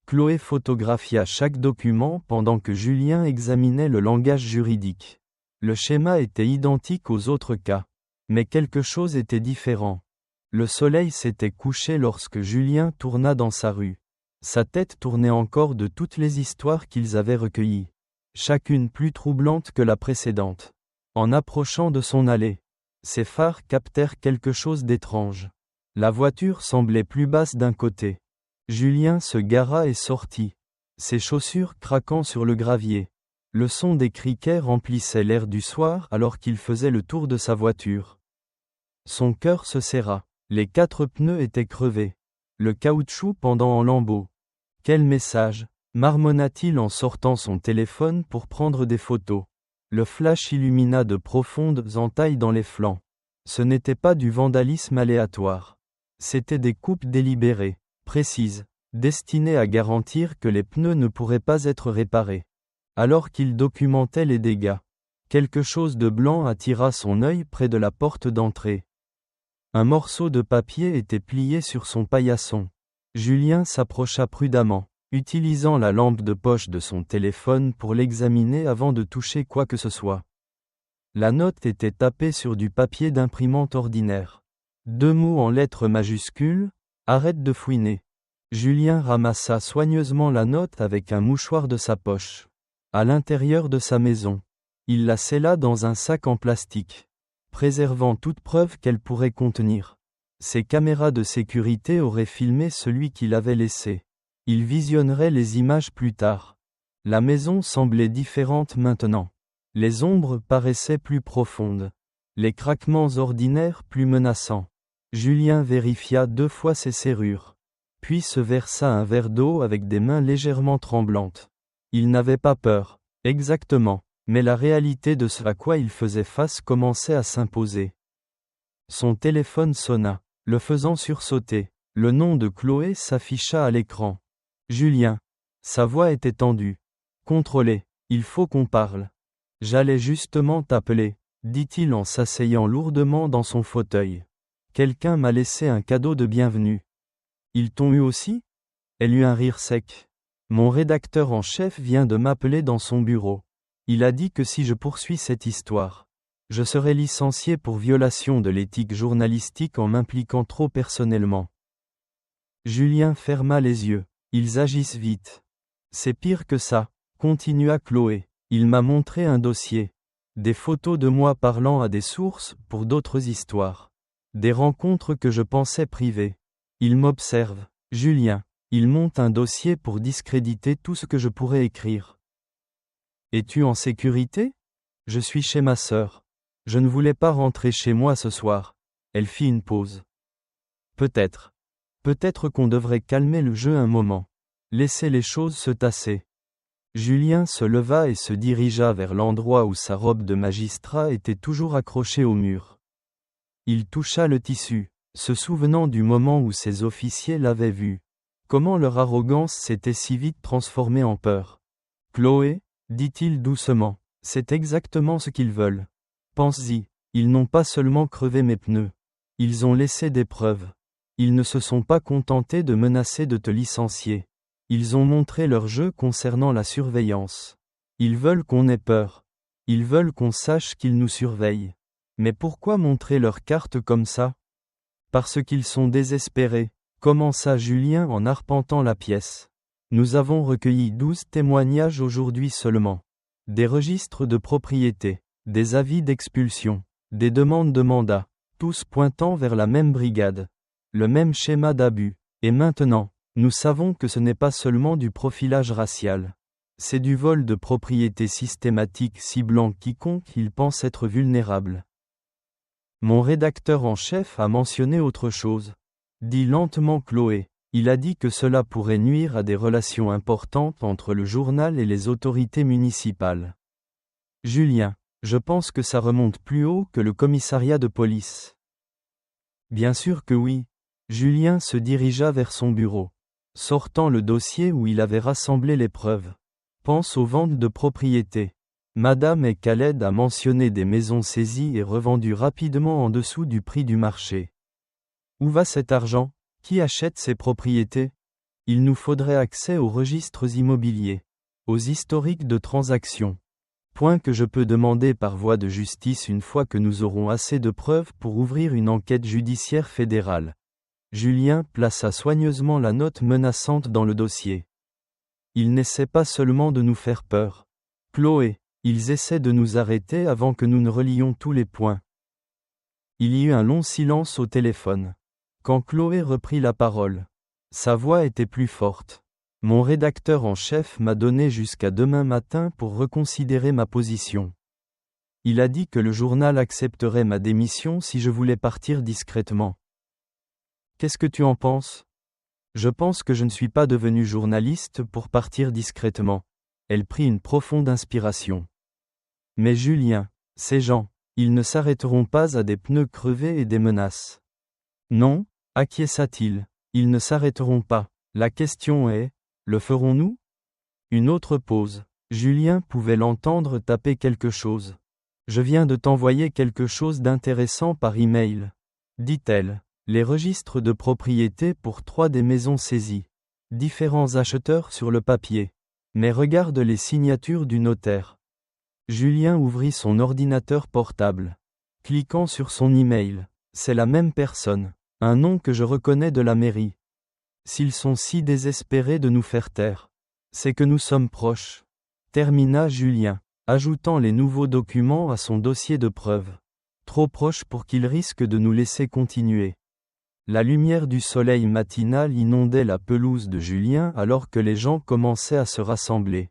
Chloé photographia chaque document pendant que Julien examinait le langage juridique. Le schéma était identique aux autres cas. Mais quelque chose était différent. Le soleil s'était couché lorsque Julien tourna dans sa rue. Sa tête tournait encore de toutes les histoires qu'ils avaient recueillies. Chacune plus troublante que la précédente. En approchant de son allée, ses phares captèrent quelque chose d'étrange. La voiture semblait plus basse d'un côté. Julien se gara et sortit. Ses chaussures craquant sur le gravier. Le son des criquets remplissait l'air du soir alors qu'il faisait le tour de sa voiture. Son cœur se serra. Les 4 pneus étaient crevés. Le caoutchouc pendant en lambeaux. Quel message, marmonna-t-il en sortant son téléphone pour prendre des photos. Le flash illumina de profondes entailles dans les flancs. Ce n'était pas du vandalisme aléatoire. C'étaient des coupes délibérées, précises, destinées à garantir que les pneus ne pourraient pas être réparés. Alors qu'il documentait les dégâts, quelque chose de blanc attira son œil près de la porte d'entrée. Un morceau de papier était plié sur son paillasson. Julien s'approcha prudemment, utilisant la lampe de poche de son téléphone pour l'examiner avant de toucher quoi que ce soit. La note était tapée sur du papier d'imprimante ordinaire. 2 mots en lettres majuscules, « Arrête de fouiner ». Julien ramassa soigneusement la note avec un mouchoir de sa poche. À l'intérieur de sa maison. Il la scella dans un sac en plastique, préservant toute preuve qu'elle pourrait contenir. Ses caméras de sécurité auraient filmé celui qui l'avait laissé. Il visionnerait les images plus tard. La maison semblait différente maintenant. Les ombres paraissaient plus profondes. Les craquements ordinaires plus menaçants. Julien vérifia 2 fois ses serrures. Puis se versa un verre d'eau avec des mains légèrement tremblantes. Il n'avait pas peur, exactement, mais la réalité de ce à quoi il faisait face commençait à s'imposer. Son téléphone sonna, le faisant sursauter. Le nom de Chloé s'afficha à l'écran. Julien. Sa voix était tendue. Contrôlé, il faut qu'on parle. J'allais justement t'appeler, dit-il en s'asseyant lourdement dans son fauteuil. Quelqu'un m'a laissé un cadeau de bienvenue. Ils t'ont eu aussi ? Elle eut un rire sec. Mon rédacteur en chef vient de m'appeler dans son bureau. Il a dit que si je poursuis cette histoire, je serai licencié pour violation de l'éthique journalistique en m'impliquant trop personnellement. Julien ferma les yeux. Ils agissent vite. C'est pire que ça, continua Chloé. Il m'a montré un dossier. Des photos de moi parlant à des sources pour d'autres histoires. Des rencontres que je pensais privées. Il m'observe. Julien. Il monte un dossier pour discréditer tout ce que je pourrais écrire. Es-tu en sécurité ? Je suis chez ma sœur. Je ne voulais pas rentrer chez moi ce soir. Elle fit une pause. Peut-être. Peut-être qu'on devrait calmer le jeu un moment. Laisser les choses se tasser. Julien se leva et se dirigea vers l'endroit où sa robe de magistrat était toujours accrochée au mur. Il toucha le tissu, se souvenant du moment où ses officiers l'avaient vu. Comment leur arrogance s'était si vite transformée en peur. Chloé, dit-il doucement, c'est exactement ce qu'ils veulent. Pense-y, ils n'ont pas seulement crevé mes pneus. Ils ont laissé des preuves. Ils ne se sont pas contentés de menacer de te licencier. Ils ont montré leur jeu concernant la surveillance. Ils veulent qu'on ait peur. Ils veulent qu'on sache qu'ils nous surveillent. Mais pourquoi montrer leur carte comme ça? Parce qu'ils sont désespérés, commença Julien en arpentant la pièce. Nous avons recueilli 12 témoignages aujourd'hui seulement. Des registres de propriété, des avis d'expulsion, des demandes de mandat, tous pointant vers la même brigade. Le même schéma d'abus. Et maintenant, nous savons que ce n'est pas seulement du profilage racial. C'est du vol de propriété systématique ciblant quiconque il pense être vulnérable. Mon rédacteur en chef a mentionné autre chose. Dit lentement Chloé. Il a dit que cela pourrait nuire à des relations importantes entre le journal et les autorités municipales. Julien, je pense que ça remonte plus haut que le commissariat de police. Bien sûr que oui. Julien se dirigea vers son bureau. Sortant le dossier où il avait rassemblé les preuves. Pense aux ventes de propriétés. Madame et Khaled a mentionné des maisons saisies et revendues rapidement en dessous du prix du marché. Où va cet argent? Qui achète ces propriétés? Il nous faudrait accès aux registres immobiliers, aux historiques de transactions. Point que je peux demander par voie de justice une fois que nous aurons assez de preuves pour ouvrir une enquête judiciaire fédérale. Julien plaça soigneusement la note menaçante dans le dossier. Ils n'essaient pas seulement de nous faire peur. Chloé, ils essaient de nous arrêter avant que nous ne relions tous les points. Il y eut un long silence au téléphone. Quand Chloé reprit la parole, sa voix était plus forte. Mon rédacteur en chef m'a donné jusqu'à demain matin pour reconsidérer ma position. Il a dit que le journal accepterait ma démission si je voulais partir discrètement. Qu'est-ce que tu en penses? Je pense que je ne suis pas devenu journaliste pour partir discrètement. Elle prit une profonde inspiration. Mais Julien, ces gens, ils ne s'arrêteront pas à des pneus crevés et des menaces. Non, acquiesça-t-il, ils ne s'arrêteront pas. La question est, le ferons-nous? Une autre pause. Julien pouvait l'entendre taper quelque chose. Je viens de t'envoyer quelque chose d'intéressant par email, dit-elle. Les registres de propriété pour 3 des maisons saisies. Différents acheteurs sur le papier. Mais regarde les signatures du notaire. Julien ouvrit son ordinateur portable. Cliquant sur son email. C'est la même personne. Un nom que je reconnais de la mairie. S'ils sont si désespérés de nous faire taire, c'est que nous sommes proches. Termina Julien, ajoutant les nouveaux documents à son dossier de preuves. Trop proches pour qu'ils risquent de nous laisser continuer. La lumière du soleil matinal inondait la pelouse de Julien alors que les gens commençaient à se rassembler.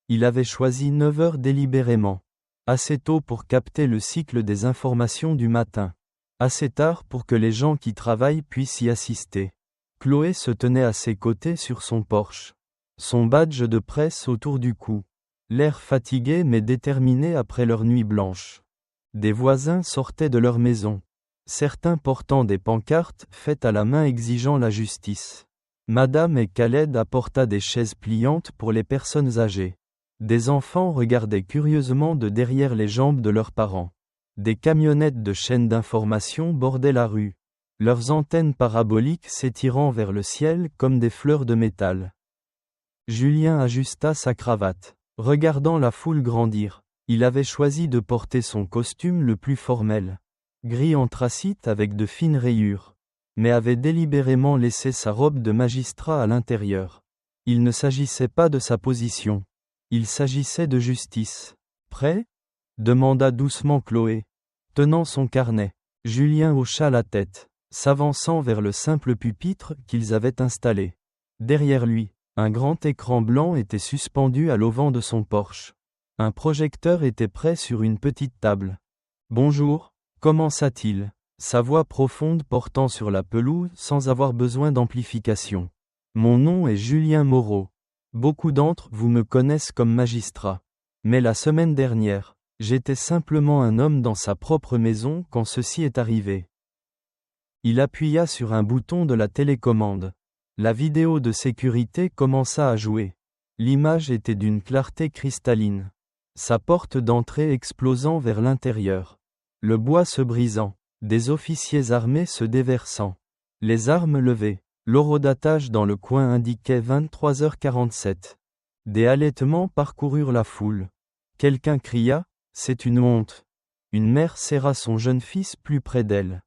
Il avait choisi 9 heures délibérément. Assez tôt pour capter le cycle des informations du matin. Assez tard pour que les gens qui travaillent puissent y assister. Chloé se tenait à ses côtés sur son porche. Son badge de presse autour du cou. L'air fatigué mais déterminé après leur nuit blanche. Des voisins sortaient de leur maison. Certains portant des pancartes faites à la main exigeant la justice. Madame et Khaled apporta des chaises pliantes pour les personnes âgées. Des enfants regardaient curieusement de derrière les jambes de leurs parents. Des camionnettes de chaînes d'information bordaient la rue. Leurs antennes paraboliques s'étirant vers le ciel comme des fleurs de métal. Julien ajusta sa cravate. Regardant la foule grandir, il avait choisi de porter son costume le plus formel. Gris anthracite avec de fines rayures, mais avait délibérément laissé sa robe de magistrat à l'intérieur. Il ne s'agissait pas de sa position. Il s'agissait de justice. Prêt? Demanda doucement Chloé. Tenant son carnet, Julien hocha la tête, s'avançant vers le simple pupitre qu'ils avaient installé. Derrière lui, un grand écran blanc était suspendu à l'auvent de son porche. Un projecteur était prêt sur une petite table. Bonjour. Commença-t-il, sa voix profonde portant sur la pelouse sans avoir besoin d'amplification. Mon nom est Julien Moreau. Beaucoup d'entre vous me connaissent comme magistrat. Mais la semaine dernière, j'étais simplement un homme dans sa propre maison quand ceci est arrivé. Il appuya sur un bouton de la télécommande. La vidéo de sécurité commença à jouer. L'image était d'une clarté cristalline. Sa porte d'entrée explosant vers l'intérieur. Le bois se brisant, des officiers armés se déversant, les armes levées, L'horodatage dans le coin indiquait 23h47. Des halètements parcoururent la foule. Quelqu'un cria « C'est une honte !» Une mère serra son jeune fils plus près d'elle.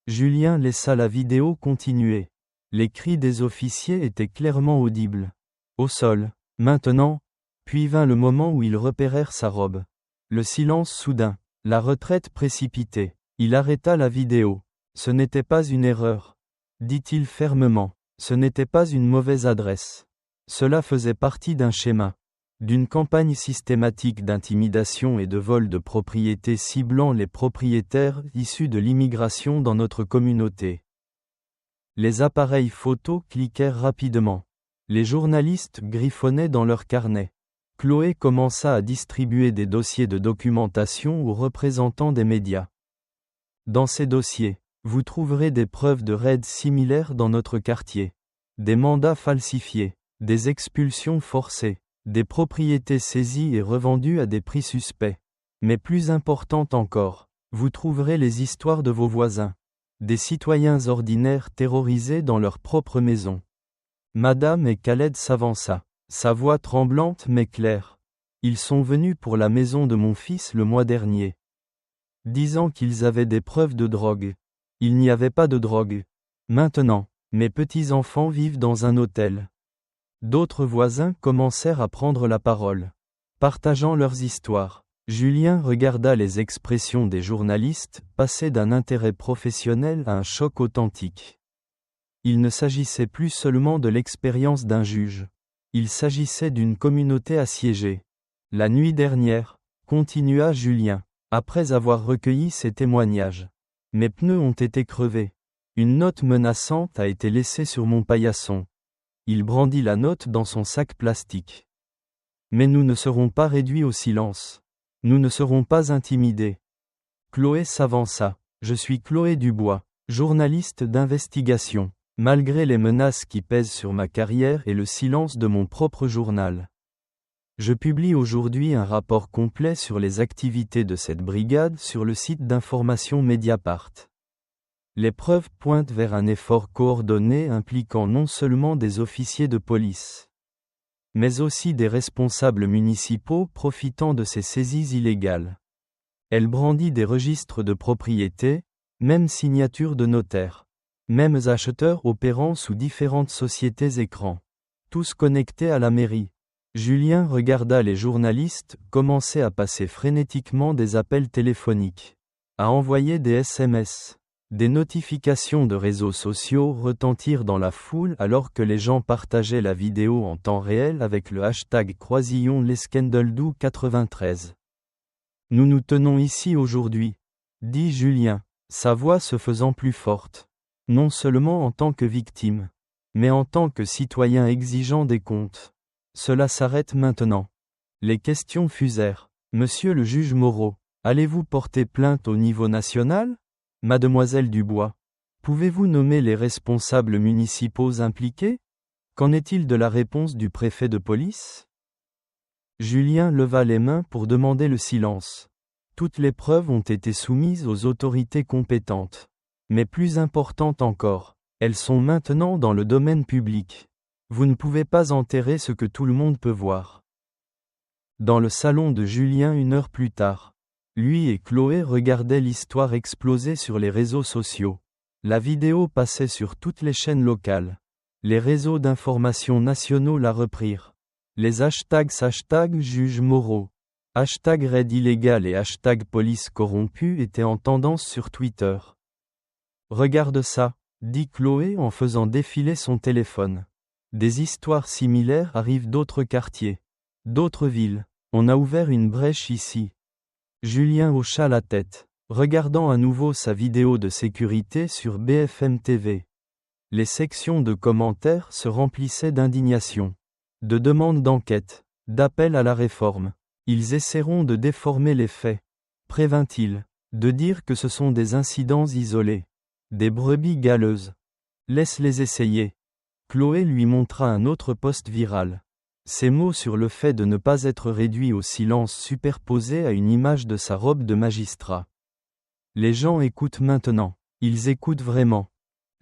Julien laissa la vidéo continuer. Les cris des officiers étaient clairement audibles. Au sol, maintenant, puis vint le moment où ils repérèrent sa robe. Le silence soudain, la retraite précipitée. Il arrêta la vidéo. Ce n'était pas une erreur, dit-il fermement. Ce n'était pas une mauvaise adresse. Cela faisait partie d'un schéma, d'une campagne systématique d'intimidation et de vol de propriétés ciblant les propriétaires issus de l'immigration dans notre communauté. Les appareils photo cliquèrent rapidement. Les journalistes griffonnaient dans leurs carnets. Chloé commença à distribuer des dossiers de documentation aux représentants des médias. Dans ces dossiers, vous trouverez des preuves de raids similaires dans notre quartier. Des mandats falsifiés, des expulsions forcées, des propriétés saisies et revendues à des prix suspects. Mais plus important encore, vous trouverez les histoires de vos voisins. Des citoyens ordinaires terrorisés dans leur propre maison. Madame et Khaled s'avança, sa voix tremblante mais claire. Ils sont venus pour la maison de mon fils le mois dernier, disant qu'ils avaient des preuves de drogue. Il n'y avait pas de drogue. Maintenant, mes petits-enfants vivent dans un hôtel. D'autres voisins commencèrent à prendre la parole, partageant leurs histoires. Julien regarda les expressions des journalistes passer d'un intérêt professionnel à un choc authentique. Il ne s'agissait plus seulement de l'expérience d'un juge. Il s'agissait d'une communauté assiégée. La nuit dernière, continua Julien, après avoir recueilli ces témoignages, mes pneus ont été crevés. Une note menaçante a été laissée sur mon paillasson. Il brandit la note dans son sac plastique. Mais nous ne serons pas réduits au silence. Nous ne serons pas intimidés. Chloé s'avança. Je suis Chloé Dubois, journaliste d'investigation. Malgré les menaces qui pèsent sur ma carrière et le silence de mon propre journal, je publie aujourd'hui un rapport complet sur les activités de cette brigade sur le site d'information Mediapart. Les preuves pointent vers un effort coordonné impliquant non seulement des officiers de police, mais aussi des responsables municipaux profitant de ces saisies illégales. Elle brandit des registres de propriété, même signature de notaire. Mêmes acheteurs opérant sous différentes sociétés écrans. Tous connectés à la mairie. Julien regarda les journalistes commencer à passer frénétiquement des appels téléphoniques, à envoyer des SMS. Des notifications de réseaux sociaux retentirent dans la foule alors que les gens partageaient la vidéo en temps réel avec le hashtag #LesCandledou93. Nous nous tenons ici aujourd'hui, dit Julien, sa voix se faisant plus forte. Non seulement en tant que victime, mais en tant que citoyen exigeant des comptes. Cela s'arrête maintenant. Les questions fusèrent. Monsieur le juge Moreau, allez-vous porter plainte au niveau national ? Mademoiselle Dubois, pouvez-vous nommer les responsables municipaux impliqués ? Qu'en est-il de la réponse du préfet de police ? Julien leva les mains pour demander le silence. Toutes les preuves ont été soumises aux autorités compétentes. Mais plus importante encore, elles sont maintenant dans le domaine public. Vous ne pouvez pas enterrer ce que tout le monde peut voir. Dans le salon de Julien 1 heure plus tard, lui et Chloé regardaient l'histoire exploser sur les réseaux sociaux. La vidéo passait sur toutes les chaînes locales. Les réseaux d'information nationaux la reprirent. Les hashtags #juge Moreau, #raid illégal et #police corrompue étaient en tendance sur Twitter. Regarde ça, dit Chloé en faisant défiler son téléphone. Des histoires similaires arrivent d'autres quartiers, d'autres villes. On a ouvert une brèche ici. Julien hocha la tête, regardant à nouveau sa vidéo de sécurité sur BFM TV. Les sections de commentaires se remplissaient d'indignation, de demandes d'enquête, d'appels à la réforme. Ils essaieront de déformer les faits, prévint-il, de dire que ce sont des incidents isolés. Des brebis galeuses. Laisse-les essayer. Chloé lui montra un autre post viral. Ces mots sur le fait de ne pas être réduit au silence superposés à une image de sa robe de magistrat. Les gens écoutent maintenant. Ils écoutent vraiment.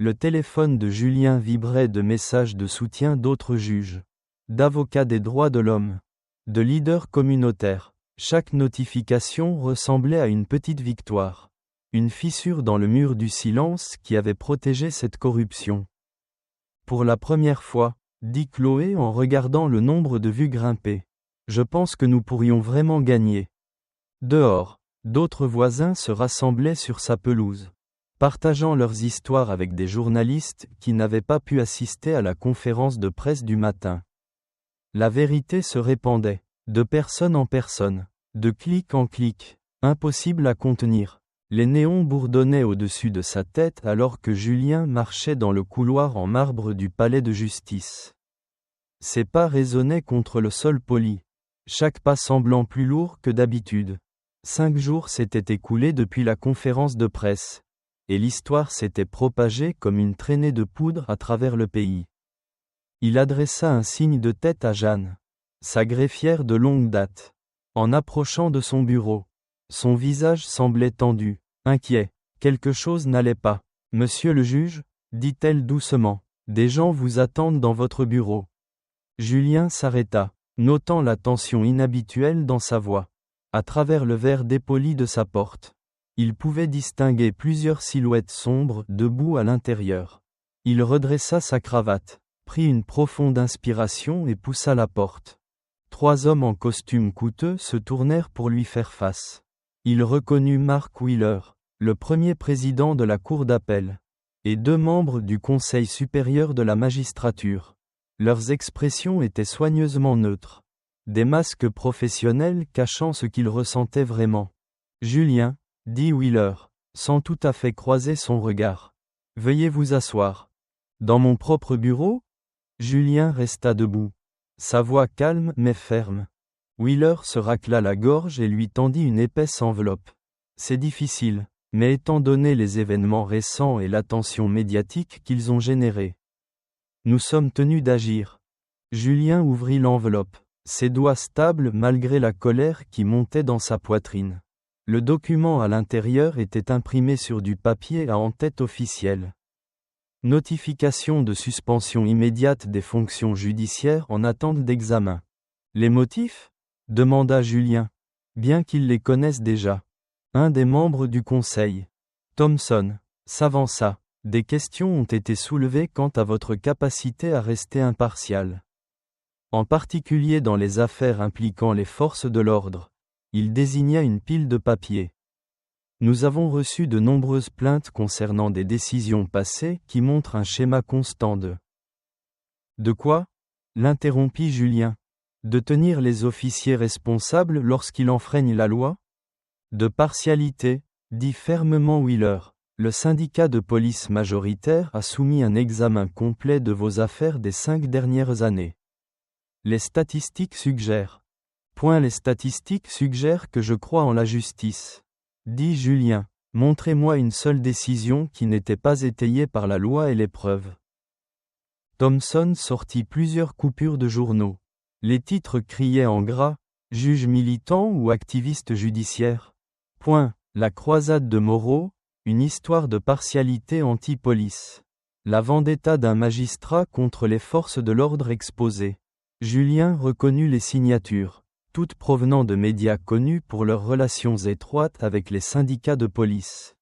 Le téléphone de Julien vibrait de messages de soutien d'autres juges, d'avocats des droits de l'homme, de leaders communautaires. Chaque notification ressemblait à une petite victoire. Une fissure dans le mur du silence qui avait protégé cette corruption. Pour la première fois, dit Chloé en regardant le nombre de vues grimper. Je pense que nous pourrions vraiment gagner. Dehors, d'autres voisins se rassemblaient sur sa pelouse, partageant leurs histoires avec des journalistes qui n'avaient pas pu assister à la conférence de presse du matin. La vérité se répandait, de personne en personne, de clic en clic, impossible à contenir. Les néons bourdonnaient au-dessus de sa tête alors que Julien marchait dans le couloir en marbre du palais de justice. Ses pas résonnaient contre le sol poli, chaque pas semblant plus lourd que d'habitude. 5 jours s'étaient écoulés depuis la conférence de presse, et l'histoire s'était propagée comme une traînée de poudre à travers le pays. Il adressa un signe de tête à Jeanne, sa greffière de longue date. En approchant de son bureau, son visage semblait tendu, inquiet. Quelque chose n'allait pas. Monsieur le juge, dit-elle doucement, des gens vous attendent dans votre bureau. Julien s'arrêta, notant la tension inhabituelle dans sa voix. À travers le verre dépoli de sa porte, il pouvait distinguer plusieurs silhouettes sombres debout à l'intérieur. Il redressa sa cravate, prit une profonde inspiration et poussa la porte. 3 hommes en costume coûteux se tournèrent pour lui faire face. Il reconnut Mark Wheeler, le premier président de la cour d'appel, et 2 membres du Conseil supérieur de la magistrature. Leurs expressions étaient soigneusement neutres. Des masques professionnels cachant ce qu'ils ressentaient vraiment. Julien, dit Wheeler, sans tout à fait croiser son regard. Veuillez vous asseoir. Dans mon propre bureau ? Julien resta debout. Sa voix calme mais ferme. Wheeler se racla la gorge et lui tendit une épaisse enveloppe. C'est difficile, mais étant donné les événements récents et l'attention médiatique qu'ils ont générée, nous sommes tenus d'agir. Julien ouvrit l'enveloppe, ses doigts stables malgré la colère qui montait dans sa poitrine. Le document à l'intérieur était imprimé sur du papier à en-tête officielle. Notification de suspension immédiate des fonctions judiciaires en attente d'examen. Les motifs ? Demanda Julien. Bien qu'il les connaisse déjà. Un des membres du conseil, Thompson, s'avança. Des questions ont été soulevées quant à votre capacité à rester impartial. En particulier dans les affaires impliquant les forces de l'ordre. Il désigna une pile de papier. Nous avons reçu de nombreuses plaintes concernant des décisions passées qui montrent un schéma constant de... De quoi ? L'interrompit Julien. De tenir les officiers responsables lorsqu'ils enfreignent la loi ? De partialité, dit fermement Wheeler. Le syndicat de police majoritaire a soumis un examen complet de vos affaires des 5 dernières années. Les statistiques suggèrent. Les statistiques suggèrent que je crois en la justice. Dit Julien. Montrez-moi une seule décision qui n'était pas étayée par la loi et les preuves. Thompson sortit plusieurs coupures de journaux. Les titres criaient en gras, juge militant ou activiste judiciaire. La croisade de Moreau, une histoire de partialité anti-police. La vendetta d'un magistrat contre les forces de l'ordre exposée. Julien reconnut les signatures, toutes provenant de médias connus pour leurs relations étroites avec les syndicats de police.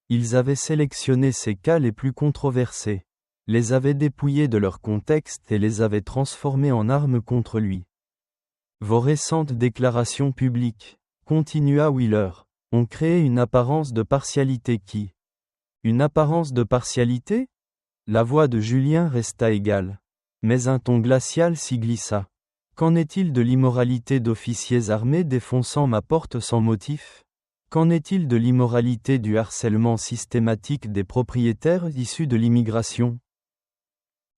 Ils avaient sélectionné ces cas les plus controversés, les avaient dépouillés de leur contexte et les avaient transformés en armes contre lui. Vos récentes déclarations publiques, continua Wheeler, ont créé une apparence de partialité qui... Une apparence de partialité ? La voix de Julien resta égale. Mais un ton glacial s'y glissa. Qu'en est-il de l'immoralité d'officiers armés défonçant ma porte sans motif ? Qu'en est-il de l'immoralité du harcèlement systématique des propriétaires issus de l'immigration ?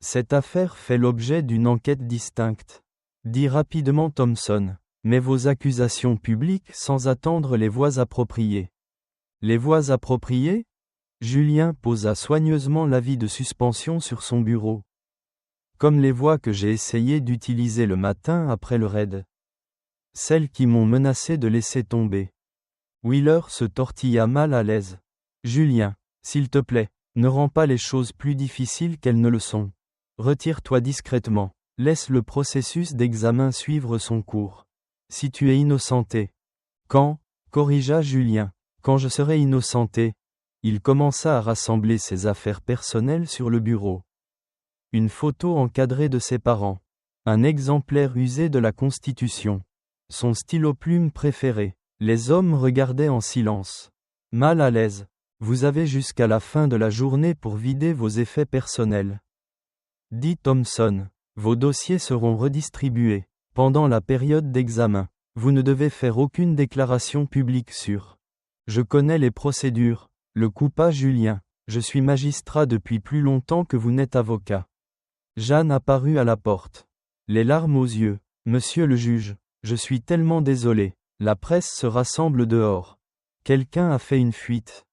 Cette affaire fait l'objet d'une enquête distincte, dit rapidement Thompson, mais vos accusations publiques sans attendre les voies appropriées. Les voies appropriées ? Julien posa soigneusement l'avis de suspension sur son bureau. Comme les voies que j'ai essayé d'utiliser le matin après le raid. Celles qui m'ont menacé de laisser tomber. Wheeler se tortilla mal à l'aise. Julien, s'il te plaît, Ne rends pas les choses plus difficiles qu'elles ne le sont. Retire-toi discrètement. Laisse le processus d'examen suivre son cours. Si tu es innocenté. Quand, corrigea Julien, quand je serai innocenté. Il commença à rassembler ses affaires personnelles sur le bureau. Une photo encadrée de ses parents. Un exemplaire usé de la Constitution. Son stylo-plume préféré. Les hommes regardaient en silence. Mal à l'aise. Vous avez jusqu'à la fin de la journée pour vider vos effets personnels. Dit Thompson. Vos dossiers seront redistribués. Pendant la période d'examen, vous ne devez faire aucune déclaration publique sur. Je connais les procédures, le coupa Julien. Je suis magistrat depuis plus longtemps que vous n'êtes avocat. Jeanne apparut à la porte. Les larmes aux yeux. Monsieur le juge, je suis tellement désolé. La presse se rassemble dehors. Quelqu'un a fait une fuite.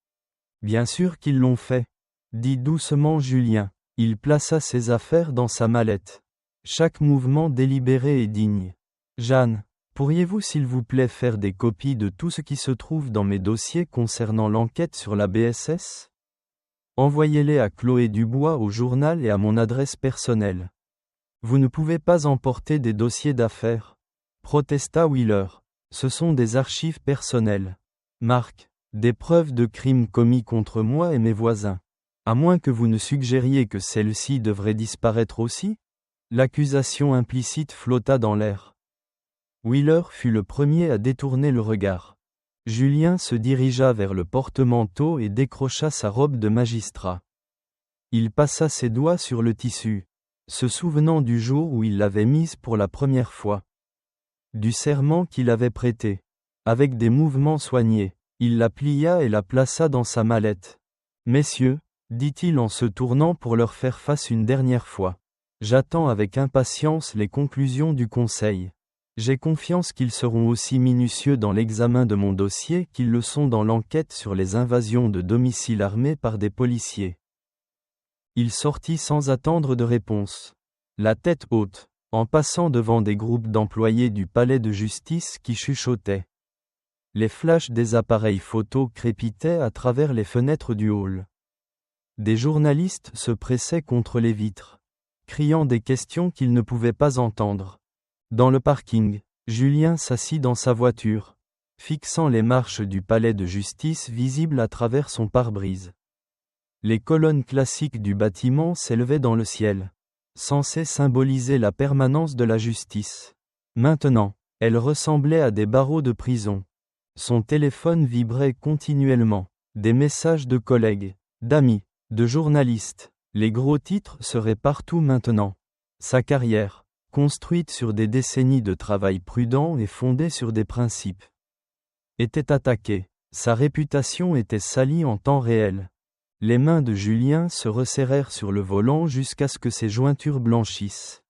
Bien sûr qu'ils l'ont fait. Dit doucement Julien. Il plaça ses affaires dans sa mallette. Chaque mouvement délibéré et digne. Jeanne, pourriez-vous s'il vous plaît faire des copies de tout ce qui se trouve dans mes dossiers concernant l'enquête sur la BSS? Envoyez-les à Chloé Dubois au journal et à mon adresse personnelle. Vous ne pouvez pas emporter des dossiers d'affaires, protesta Wheeler. Ce sont des archives personnelles. Marc, des preuves de crimes commis contre moi et mes voisins. À moins que vous ne suggériez que celles-ci devraient disparaître aussi? L'accusation implicite flotta dans l'air. Wheeler fut le premier à détourner le regard. Julien se dirigea vers le porte-manteau et décrocha sa robe de magistrat. Il passa ses doigts sur le tissu, se souvenant du jour où il l'avait mise pour la première fois. Du serment qu'il avait prêté. Avec des mouvements soignés, il la plia et la plaça dans sa mallette. Messieurs, dit-il en se tournant pour leur faire face une dernière fois. J'attends avec impatience les conclusions du Conseil. J'ai confiance qu'ils seront aussi minutieux dans l'examen de mon dossier qu'ils le sont dans l'enquête sur les invasions de domiciles armés par des policiers. Il sortit sans attendre de réponse. La tête haute, en passant devant des groupes d'employés du palais de justice qui chuchotaient. Les flashs des appareils photo crépitaient à travers les fenêtres du hall. Des journalistes se pressaient contre les vitres, criant des questions qu'ils ne pouvaient pas entendre. Dans le parking, Julien s'assit dans sa voiture, fixant les marches du palais de justice visibles à travers son pare-brise. Les colonnes classiques du bâtiment s'élevaient dans le ciel, censées symboliser la permanence de la justice. Maintenant, elles ressemblaient à des barreaux de prison. Son téléphone vibrait continuellement. Des messages de collègues, d'amis, de journalistes. Les gros titres seraient partout maintenant. Sa carrière, construite sur des décennies de travail prudent et fondée sur des principes, était attaquée. Sa réputation était salie en temps réel. Les mains de Julien se resserrèrent sur le volant jusqu'à ce que ses jointures blanchissent.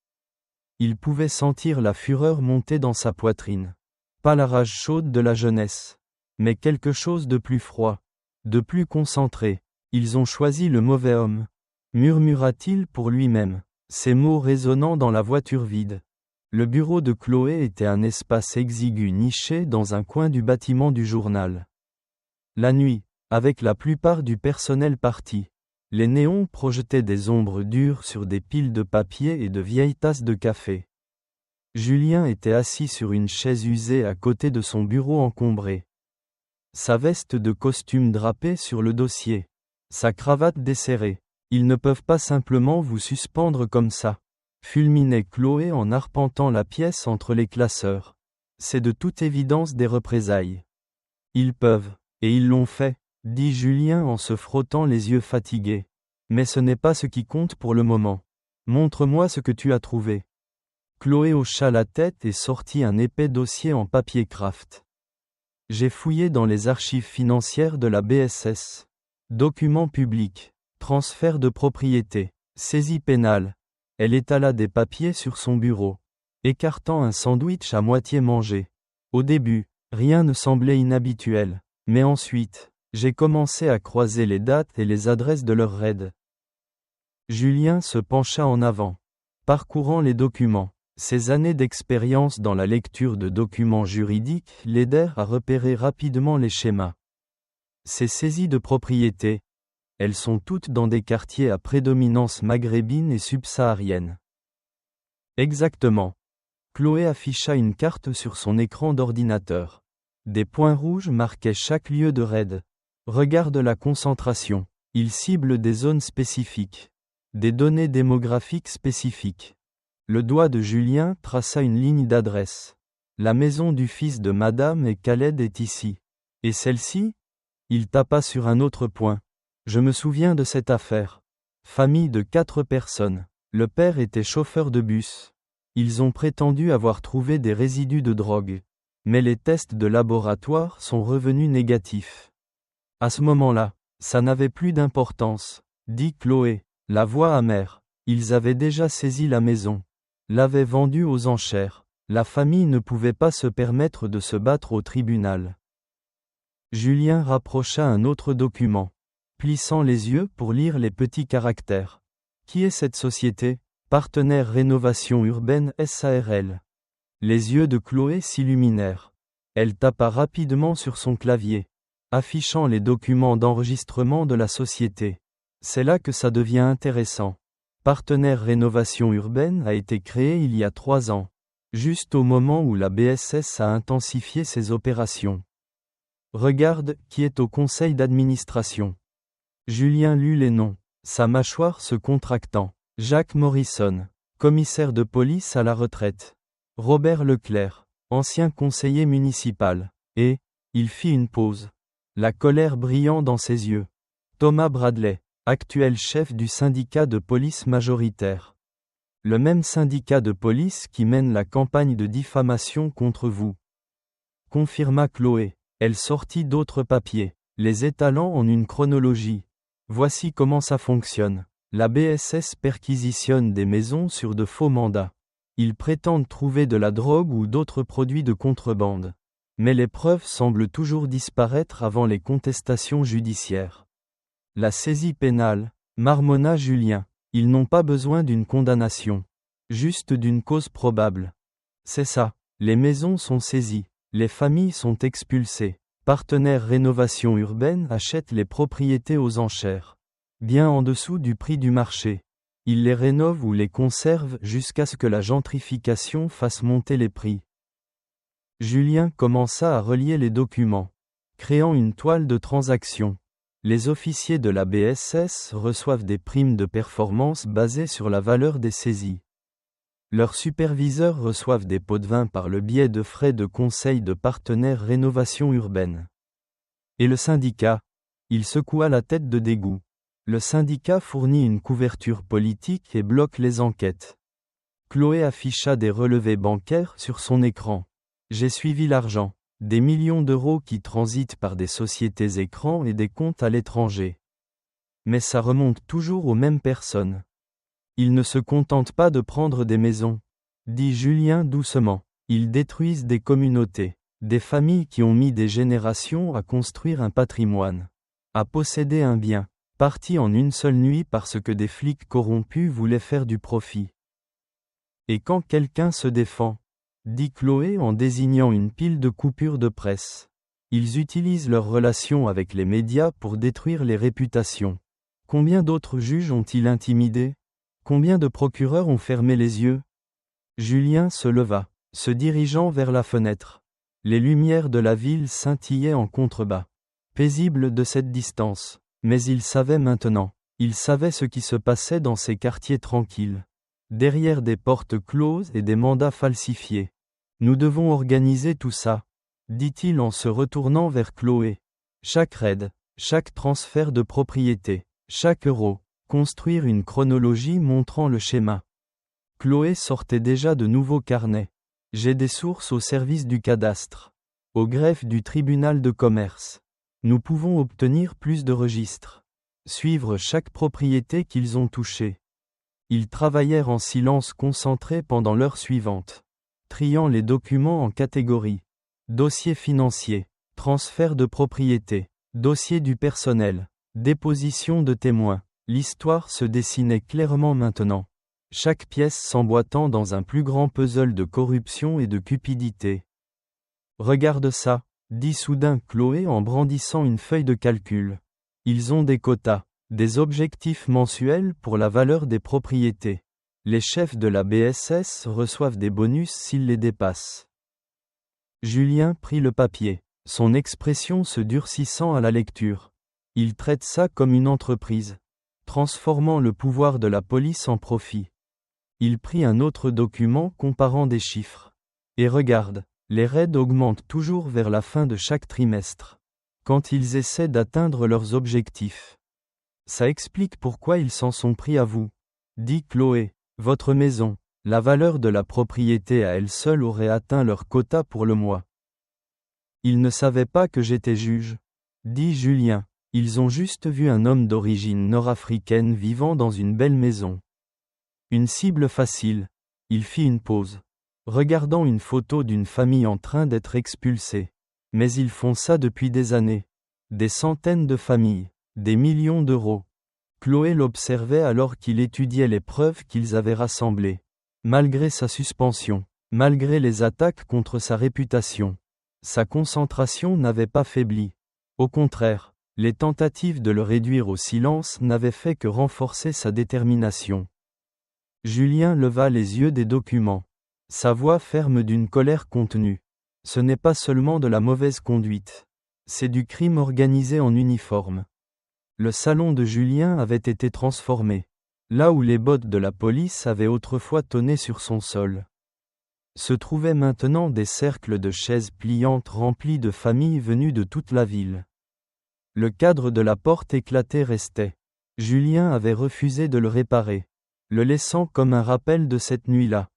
Il pouvait sentir la fureur monter dans sa poitrine. Pas la rage chaude de la jeunesse, mais quelque chose de plus froid, de plus concentré. Ils ont choisi le mauvais homme, murmura-t-il pour lui-même, ces mots résonnant dans la voiture vide. Le bureau de Chloé était un espace exigu niché dans un coin du bâtiment du journal. La nuit, avec la plupart du personnel parti, les néons projetaient des ombres dures sur des piles de papier et de vieilles tasses de café. Julien était assis sur une chaise usée à côté de son bureau encombré. Sa veste de costume drapée sur le dossier. Sa cravate desserrée. Ils ne peuvent pas simplement vous suspendre comme ça, fulminait Chloé en arpentant la pièce entre les classeurs. C'est de toute évidence des représailles. Ils peuvent, et ils l'ont fait, dit Julien en se frottant les yeux fatigués. Mais ce n'est pas ce qui compte pour le moment. Montre-moi ce que tu as trouvé. Chloé hocha la tête et sortit un épais dossier en papier craft. J'ai fouillé dans les archives financières de la BSS. Documents publics, transfert de propriété, saisie pénale. Elle étala des papiers sur son bureau, écartant un sandwich à moitié mangé. Au début, rien ne semblait inhabituel, mais ensuite, j'ai commencé à croiser les dates et les adresses de leurs raids. Julien se pencha en avant, parcourant les documents. Ses années d'expérience dans la lecture de documents juridiques l'aidèrent à repérer rapidement les schémas. Ces saisies de propriété, Elles sont toutes dans des quartiers à prédominance maghrébine et subsaharienne. Exactement. Chloé afficha une carte sur son écran d'ordinateur. Des points rouges marquaient chaque lieu de raid. Regarde la concentration. Il cible des zones spécifiques. Des données démographiques spécifiques. Le doigt de Julien traça une ligne d'adresse. La maison du fils de Madame et Khaled est ici. Et celle-ci? Il tapa sur un autre point. Je me souviens de cette affaire. Famille de 4 personnes. Le père était chauffeur de bus. Ils ont prétendu avoir trouvé des résidus de drogue. Mais les tests de laboratoire sont revenus négatifs. À ce moment-là, ça n'avait plus d'importance, dit Chloé, la voix amère. Ils avaient déjà saisi la maison. L'avaient vendue aux enchères. La famille ne pouvait pas se permettre de se battre au tribunal. Julien rapprocha un autre document, plissant les yeux pour lire les petits caractères. Qui est cette société? Partenaire Rénovation Urbaine SARL. Les yeux de Chloé s'illuminèrent. Elle tapa rapidement sur son clavier, affichant les documents d'enregistrement de la société. C'est là que ça devient intéressant. Partenaire Rénovation Urbaine a été créé il y a 3 ans, juste au moment où la BSS a intensifié ses opérations. Regarde qui est au conseil d'administration. Julien lut les noms, sa mâchoire se contractant. Jacques Morrison, commissaire de police à la retraite. Robert Leclerc, ancien conseiller municipal. Et, il fit une pause. La colère brillant dans ses yeux. Thomas Bradley, actuel chef du syndicat de police majoritaire. Le même syndicat de police qui mène la campagne de diffamation contre vous. Confirma Chloé. Elle sortit d'autres papiers, les étalant en une chronologie. Voici comment ça fonctionne. La BSS perquisitionne des maisons sur de faux mandats. Ils prétendent trouver de la drogue ou d'autres produits de contrebande. Mais les preuves semblent toujours disparaître avant les contestations judiciaires. La saisie pénale, marmonna Julien. Ils n'ont pas besoin d'une condamnation. Juste d'une cause probable. C'est ça. Les maisons sont saisies. Les familles sont expulsées. Partenaire Rénovation Urbaine achète les propriétés aux enchères. Bien en dessous du prix du marché. Il les rénove ou les conserve jusqu'à ce que la gentrification fasse monter les prix. Julien commença à relier les documents, créant une toile de transaction. Les officiers de la BSS reçoivent des primes de performance basées sur la valeur des saisies. Leurs superviseurs reçoivent des pots de vin par le biais de frais de conseil de partenaires Rénovation Urbaine. Et le syndicat? Il secoua la tête de dégoût. Le syndicat fournit une couverture politique et bloque les enquêtes. Chloé afficha des relevés bancaires sur son écran. J'ai suivi l'argent. Des millions d'euros qui transitent par des sociétés écrans et des comptes à l'étranger. Mais ça remonte toujours aux mêmes personnes. Ils ne se contentent pas de prendre des maisons, dit Julien doucement. Ils détruisent des communautés, des familles qui ont mis des générations à construire un patrimoine, à posséder un bien. Parti en une seule nuit parce que des flics corrompus voulaient faire du profit. Et quand quelqu'un se défend, dit Chloé en désignant une pile de coupures de presse, ils utilisent leurs relations avec les médias pour détruire les réputations. Combien d'autres juges ont-ils intimidé? Combien de procureurs ont fermé les yeux? Julien se leva, se dirigeant vers la fenêtre. Les lumières de la ville scintillaient en contrebas. Paisible de cette distance. Mais il savait maintenant. Il savait ce qui se passait dans ces quartiers tranquilles. Derrière des portes closes et des mandats falsifiés. Nous devons organiser tout ça, dit-il en se retournant vers Chloé. Chaque raid, chaque transfert de propriété, chaque euro, construire une chronologie montrant le schéma. Chloé sortait déjà de nouveaux carnets. J'ai des sources au service du cadastre, au greffe du tribunal de commerce. Nous pouvons obtenir plus de registres. Suivre chaque propriété qu'ils ont touchée. Ils travaillèrent en silence concentré pendant l'heure suivante, triant les documents en catégories. Dossier financier, transfert de propriété, dossier du personnel, déposition de témoins. L'histoire se dessinait clairement maintenant. Chaque pièce s'emboîtant dans un plus grand puzzle de corruption et de cupidité. Regarde ça, dit soudain Chloé en brandissant une feuille de calcul. Ils ont des quotas. Des objectifs mensuels pour la valeur des propriétés. Les chefs de la BSS reçoivent des bonus s'ils les dépassent. Julien prit le papier, son expression se durcissant à la lecture. Il traite ça comme une entreprise, transformant le pouvoir de la police en profit. Il prit un autre document comparant des chiffres. Et regarde, les raids augmentent toujours vers la fin de chaque trimestre, quand ils essaient d'atteindre leurs objectifs. Ça explique pourquoi ils s'en sont pris à vous, dit Chloé. Votre maison, la valeur de la propriété à elle seule aurait atteint leur quota pour le mois. Ils ne savaient pas que j'étais juge, dit Julien. Ils ont juste vu un homme d'origine nord-africaine vivant dans une belle maison. Une cible facile. Il fit une pause, regardant une photo d'une famille en train d'être expulsée. Mais ils font ça depuis des années. Des centaines de familles, des millions d'euros. Chloé l'observait alors qu'il étudiait les preuves qu'ils avaient rassemblées. Malgré sa suspension, malgré les attaques contre sa réputation, sa concentration n'avait pas faibli. Au contraire, les tentatives de le réduire au silence n'avaient fait que renforcer sa détermination. Julien leva les yeux des documents. Sa voix ferme d'une colère contenue. Ce n'est pas seulement de la mauvaise conduite. C'est du crime organisé en uniforme. Le salon de Julien avait été transformé. Là où les bottes de la police avaient autrefois tonné sur son sol, se trouvaient maintenant des cercles de chaises pliantes remplis de familles venues de toute la ville. Le cadre de la porte éclatée restait. Julien avait refusé de le réparer, le laissant comme un rappel de cette nuit-là.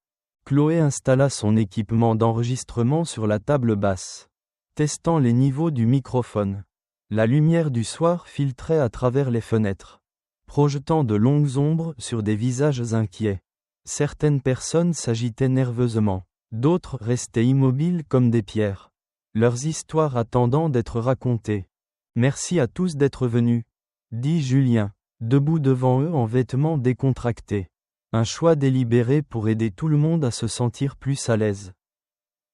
Chloé installa son équipement d'enregistrement sur la table basse, testant les niveaux du microphone. La lumière du soir filtrait à travers les fenêtres, projetant de longues ombres sur des visages inquiets. Certaines personnes s'agitaient nerveusement, d'autres restaient immobiles comme des pierres, leurs histoires attendant d'être racontées. Merci à tous d'être venus, dit Julien, debout devant eux en vêtements décontractés. Un choix délibéré pour aider tout le monde à se sentir plus à l'aise.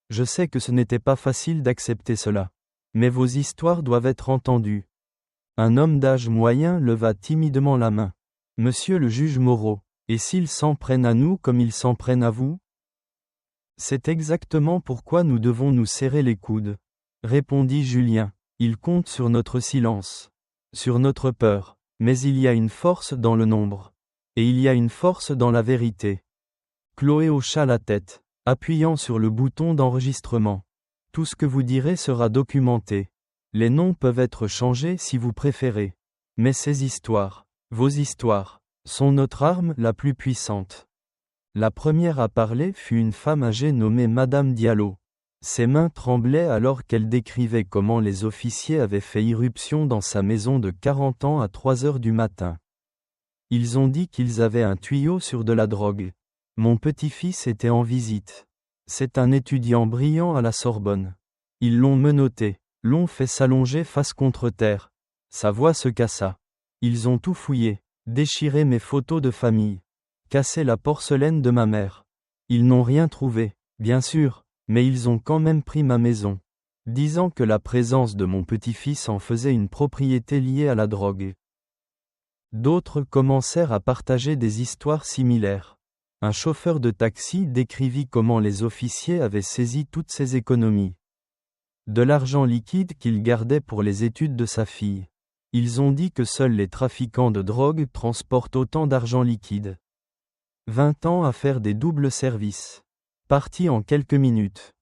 Je sais que ce n'était pas facile d'accepter cela. Mais vos histoires doivent être entendues. Un homme d'âge moyen leva timidement la main. Monsieur le juge Moreau, et s'ils s'en prennent à nous comme ils s'en prennent à vous? C'est exactement pourquoi nous devons nous serrer les coudes, répondit Julien. Ils comptent sur notre silence, sur notre peur, mais il y a une force dans le nombre. Et il y a une force dans la vérité. Chloé hocha la tête, appuyant sur le bouton d'enregistrement. Tout ce que vous direz sera documenté. Les noms peuvent être changés si vous préférez. Mais ces histoires, vos histoires, sont notre arme la plus puissante. La première à parler fut une femme âgée nommée Madame Diallo. Ses mains tremblaient alors qu'elle décrivait comment les officiers avaient fait irruption dans sa maison de 40 ans à 3 heures du matin. Ils ont dit qu'ils avaient un tuyau sur de la drogue. Mon petit-fils était en visite. C'est un étudiant brillant à la Sorbonne. Ils l'ont menotté, l'ont fait s'allonger face contre terre. Sa voix se cassa. Ils ont tout fouillé, déchiré mes photos de famille, cassé la porcelaine de ma mère. Ils n'ont rien trouvé, bien sûr, mais ils ont quand même pris ma maison, disant que la présence de mon petit-fils en faisait une propriété liée à la drogue. D'autres commencèrent à partager des histoires similaires. Un chauffeur de taxi décrivit comment les officiers avaient saisi toutes ses économies. De l'argent liquide qu'il gardait pour les études de sa fille. Ils ont dit que seuls les trafiquants de drogue transportent autant d'argent liquide. 20 ans à faire des doubles services. Parti en quelques minutes.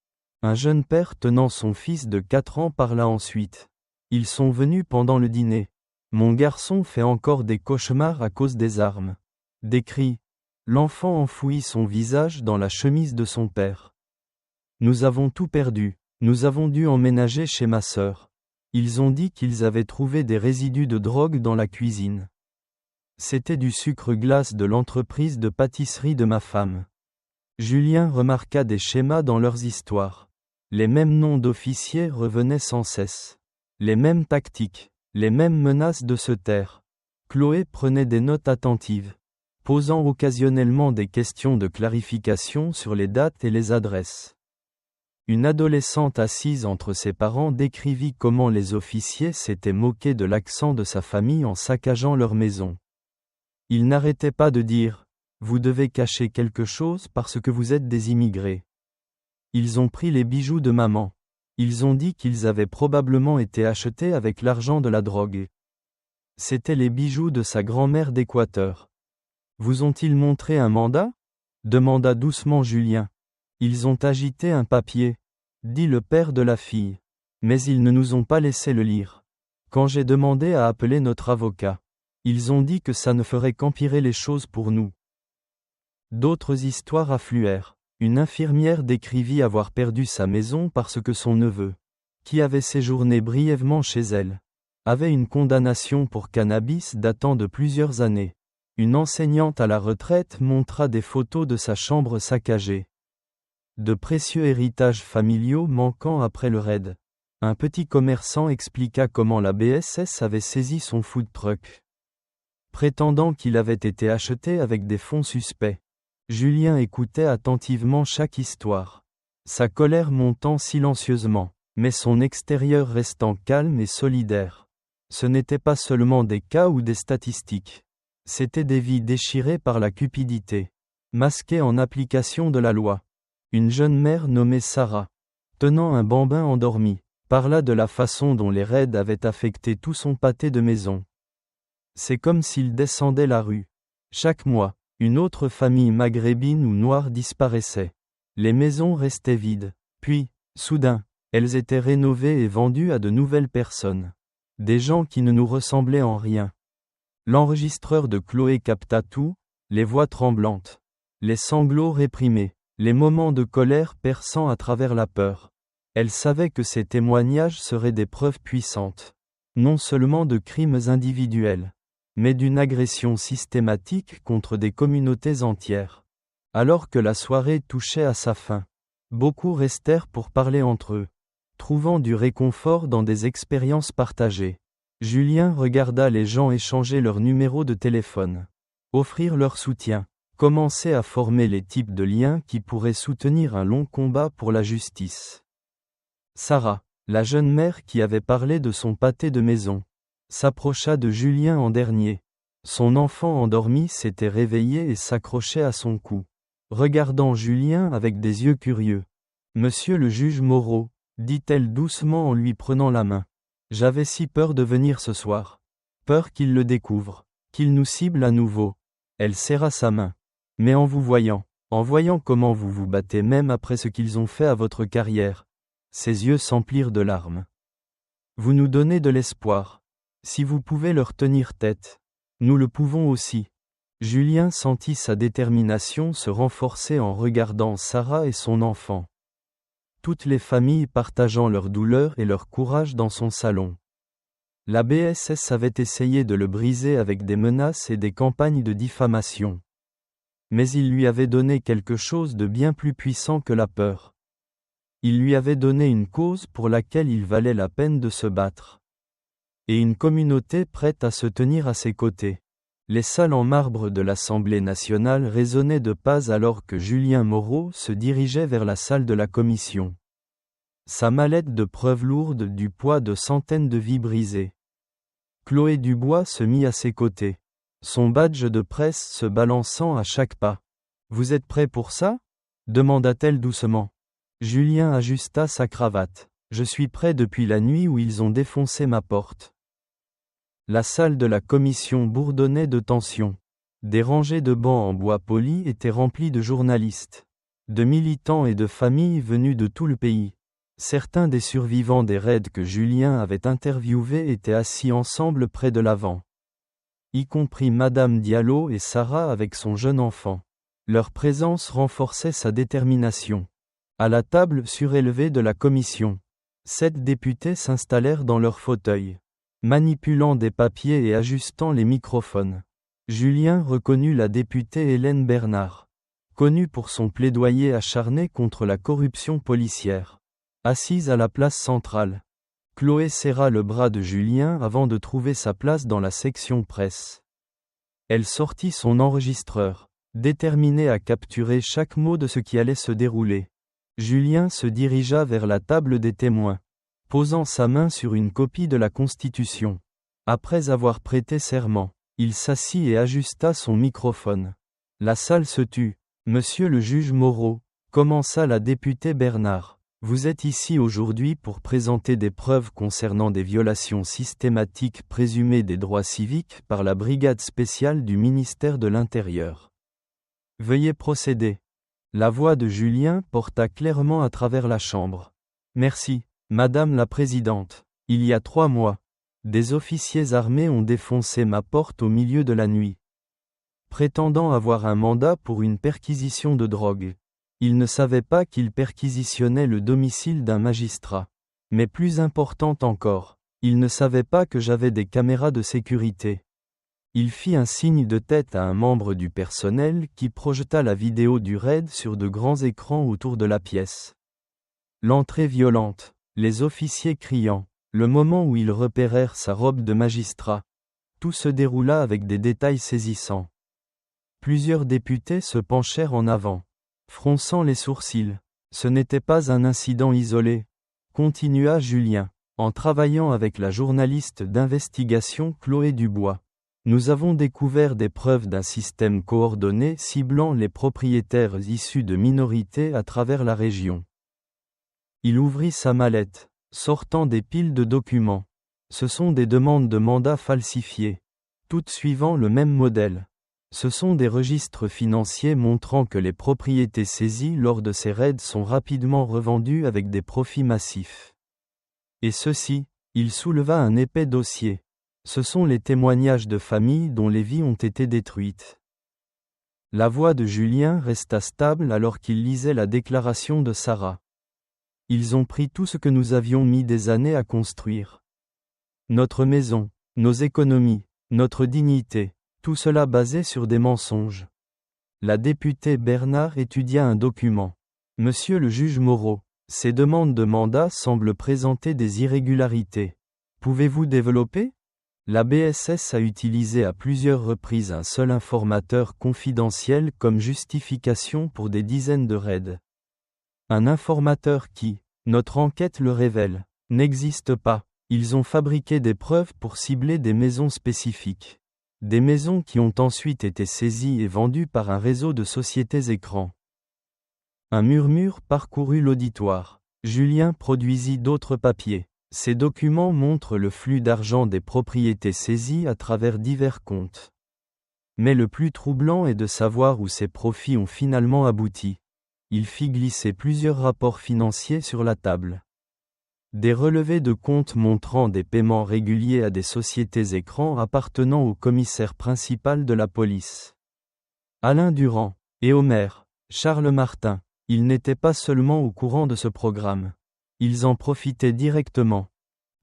Un jeune père tenant son fils de 4 ans parla ensuite. Ils sont venus pendant le dîner. Mon garçon fait encore des cauchemars à cause des armes. Des cris. L'enfant enfouit son visage dans la chemise de son père. Nous avons tout perdu. Nous avons dû emménager chez ma sœur. Ils ont dit qu'ils avaient trouvé des résidus de drogue dans la cuisine. C'était du sucre glace de l'entreprise de pâtisserie de ma femme. Julien remarqua des schémas dans leurs histoires. Les mêmes noms d'officiers revenaient sans cesse. Les mêmes tactiques, les mêmes menaces de se taire. Chloé prenait des notes attentives, posant occasionnellement des questions de clarification sur les dates et les adresses. Une adolescente assise entre ses parents décrivit comment les officiers s'étaient moqués de l'accent de sa famille en saccageant leur maison. Ils n'arrêtaient pas de dire « Vous devez cacher quelque chose parce que vous êtes des immigrés. » Ils ont pris les bijoux de maman. Ils ont dit qu'ils avaient probablement été achetés avec l'argent de la drogue. C'étaient les bijoux de sa grand-mère d'Équateur. Vous ont-ils montré un mandat ? Demanda doucement Julien. Ils ont agité un papier, dit le père de la fille. Mais ils ne nous ont pas laissé le lire. Quand j'ai demandé à appeler notre avocat, ils ont dit que ça ne ferait qu'empirer les choses pour nous. D'autres histoires affluèrent. Une infirmière décrivit avoir perdu sa maison parce que son neveu, qui avait séjourné brièvement chez elle, avait une condamnation pour cannabis datant de plusieurs années. Une enseignante à la retraite montra des photos de sa chambre saccagée. De précieux héritages familiaux manquant après le raid. Un petit commerçant expliqua comment la BSS avait saisi son food truck, prétendant qu'il avait été acheté avec des fonds suspects. Julien écoutait attentivement chaque histoire, sa colère montant silencieusement, mais son extérieur restant calme et solidaire. Ce n'étaient pas seulement des cas ou des statistiques. C'étaient des vies déchirées par la cupidité, masquées en application de la loi. Une jeune mère nommée Sarah, tenant un bambin endormi, parla de la façon dont les raids avaient affecté tout son pâté de maison. C'est comme s'il descendait la rue. Chaque mois, une autre famille maghrébine ou noire disparaissait. Les maisons restaient vides. Puis, soudain, elles étaient rénovées et vendues à de nouvelles personnes. Des gens qui ne nous ressemblaient en rien. L'enregistreur de Chloé capta tout, les voix tremblantes, les sanglots réprimés, les moments de colère perçant à travers la peur. Elle savait que ces témoignages seraient des preuves puissantes, non seulement de crimes individuels, mais d'une agression systématique contre des communautés entières. Alors que la soirée touchait à sa fin, beaucoup restèrent pour parler entre eux, trouvant du réconfort dans des expériences partagées. Julien regarda les gens échanger leurs numéros de téléphone, offrir leur soutien, commencer à former les types de liens qui pourraient soutenir un long combat pour la justice. Sarah, la jeune mère qui avait parlé de son pâté de maison, s'approcha de Julien en dernier. Son enfant endormi s'était réveillé et s'accrochait à son cou, regardant Julien avec des yeux curieux. « Monsieur le juge Moreau, » dit-elle doucement en lui prenant la main. « J'avais si peur de venir ce soir. Peur qu'il le découvre, qu'il nous cible à nouveau. » Elle serra sa main. « Mais en voyant comment vous vous battez même après ce qu'ils ont fait à votre carrière. » Ses yeux s'emplirent de larmes. « Vous nous donnez de l'espoir. Si vous pouvez leur tenir tête, nous le pouvons aussi. » Julien sentit sa détermination se renforcer en regardant Sarah et son enfant. Toutes les familles partageant leur douleur et leur courage dans son salon. La BSS avait essayé de le briser avec des menaces et des campagnes de diffamation. Mais il lui avait donné quelque chose de bien plus puissant que la peur. Il lui avait donné une cause pour laquelle il valait la peine de se battre. Et une communauté prête à se tenir à ses côtés. Les salles en marbre de l'Assemblée nationale résonnaient de pas alors que Julien Moreau se dirigeait vers la salle de la commission. Sa mallette de preuves lourde du poids de centaines de vies brisées. Chloé Dubois se mit à ses côtés, son badge de presse se balançant à chaque pas. « Vous êtes prêt pour ça ? » demanda-t-elle doucement. Julien ajusta sa cravate. « Je suis prêt depuis la nuit où ils ont défoncé ma porte. » La salle de la commission bourdonnait de tension. Des rangées de bancs en bois poli étaient remplies de journalistes, de militants et de familles venues de tout le pays. Certains des survivants des raids que Julien avait interviewés étaient assis ensemble près de l'avant, y compris Madame Diallo et Sarah avec son jeune enfant. Leur présence renforçait sa détermination. À la table surélevée de la commission, 7 députés s'installèrent dans leurs fauteuils, manipulant des papiers et ajustant les microphones. Julien reconnut la députée Hélène Bernard, connue pour son plaidoyer acharné contre la corruption policière. Assise à la place centrale, Chloé serra le bras de Julien avant de trouver sa place dans la section presse. Elle sortit son enregistreur, déterminée à capturer chaque mot de ce qui allait se dérouler. Julien se dirigea vers la table des témoins, posant sa main sur une copie de la Constitution. Après avoir prêté serment, il s'assit et ajusta son microphone. La salle se tut. Monsieur le juge Moreau, commença la députée Bernard, vous êtes ici aujourd'hui pour présenter des preuves concernant des violations systématiques présumées des droits civiques par la brigade spéciale du ministère de l'Intérieur. Veuillez procéder. La voix de Julien porta clairement à travers la chambre. Merci, Madame la Présidente. Il y a 3 mois, des officiers armés ont défoncé ma porte au milieu de la nuit, prétendant avoir un mandat pour une perquisition de drogue. Ils ne savaient pas qu'ils perquisitionnaient le domicile d'un magistrat. Mais plus important encore, ils ne savaient pas que j'avais des caméras de sécurité. Il fit un signe de tête à un membre du personnel qui projeta la vidéo du raid sur de grands écrans autour de la pièce. L'entrée violente, les officiers criant, le moment où ils repérèrent sa robe de magistrat. Tout se déroula avec des détails saisissants. Plusieurs députés se penchèrent en avant, fronçant les sourcils. Ce n'était pas un incident isolé, continua Julien, en travaillant avec la journaliste d'investigation Chloé Dubois. Nous avons découvert des preuves d'un système coordonné ciblant les propriétaires issus de minorités à travers la région. Il ouvrit sa mallette, sortant des piles de documents. Ce sont des demandes de mandat falsifiées, toutes suivant le même modèle. Ce sont des registres financiers montrant que les propriétés saisies lors de ces raids sont rapidement revendues avec des profits massifs. Et ceci, il souleva un épais dossier. Ce sont les témoignages de familles dont les vies ont été détruites. La voix de Julien resta stable alors qu'il lisait la déclaration de Sarah. Ils ont pris tout ce que nous avions mis des années à construire. Notre maison, nos économies, notre dignité, tout cela basé sur des mensonges. La députée Bernard étudia un document. Monsieur le juge Moreau, ces demandes de mandat semblent présenter des irrégularités. Pouvez-vous développer ? La BSS a utilisé à plusieurs reprises un seul informateur confidentiel comme justification pour des dizaines de raids. Un informateur qui, notre enquête le révèle, n'existe pas. Ils ont fabriqué des preuves pour cibler des maisons spécifiques. Des maisons qui ont ensuite été saisies et vendues par un réseau de sociétés écrans. Un murmure parcourut l'auditoire. Julien produisit d'autres papiers. Ces documents montrent le flux d'argent des propriétés saisies à travers divers comptes. Mais le plus troublant est de savoir où ces profits ont finalement abouti. Il fit glisser plusieurs rapports financiers sur la table. Des relevés de comptes montrant des paiements réguliers à des sociétés écrans appartenant au commissaire principal de la police. Alain Durand, et au maire, Charles Martin, ils n'étaient pas seulement au courant de ce programme. Ils en profitaient directement.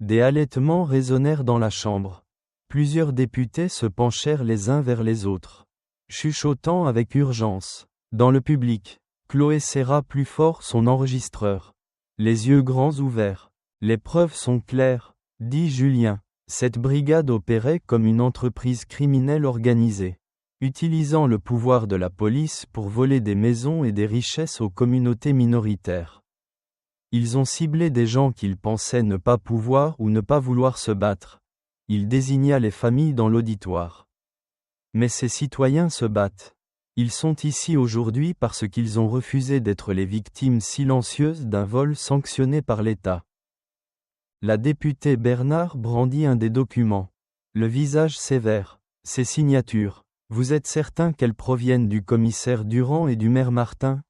Des halètements résonnèrent dans la chambre. Plusieurs députés se penchèrent les uns vers les autres, chuchotant avec urgence. Dans le public, Chloé serra plus fort son enregistreur. Les yeux grands ouverts. Les preuves sont claires, dit Julien. Cette brigade opérait comme une entreprise criminelle organisée, utilisant le pouvoir de la police pour voler des maisons et des richesses aux communautés minoritaires. Ils ont ciblé des gens qu'ils pensaient ne pas pouvoir ou ne pas vouloir se battre. Il désigna les familles dans l'auditoire. Mais ces citoyens se battent. Ils sont ici aujourd'hui parce qu'ils ont refusé d'être les victimes silencieuses d'un vol sanctionné par l'État. La députée Bernard brandit un des documents. Le visage sévère. Ces signatures. Vous êtes certain qu'elles proviennent du commissaire Durand et du maire Martin ?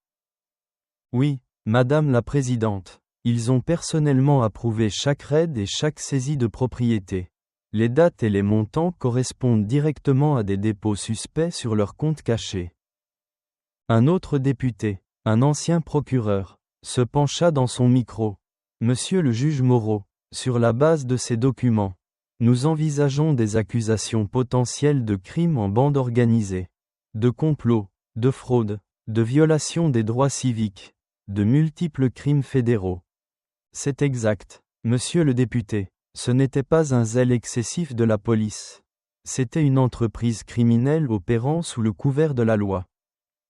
Oui, Madame la Présidente. Ils ont personnellement approuvé chaque raid et chaque saisie de propriété. Les dates et les montants correspondent directement à des dépôts suspects sur leurs comptes cachés. Un autre député, un ancien procureur, se pencha dans son micro. Monsieur le juge Moreau, sur la base de ces documents, nous envisageons des accusations potentielles de crimes en bande organisée, de complot, de fraude, de violation des droits civiques, de multiples crimes fédéraux. C'est exact, monsieur le député, ce n'était pas un zèle excessif de la police. C'était une entreprise criminelle opérant sous le couvert de la loi.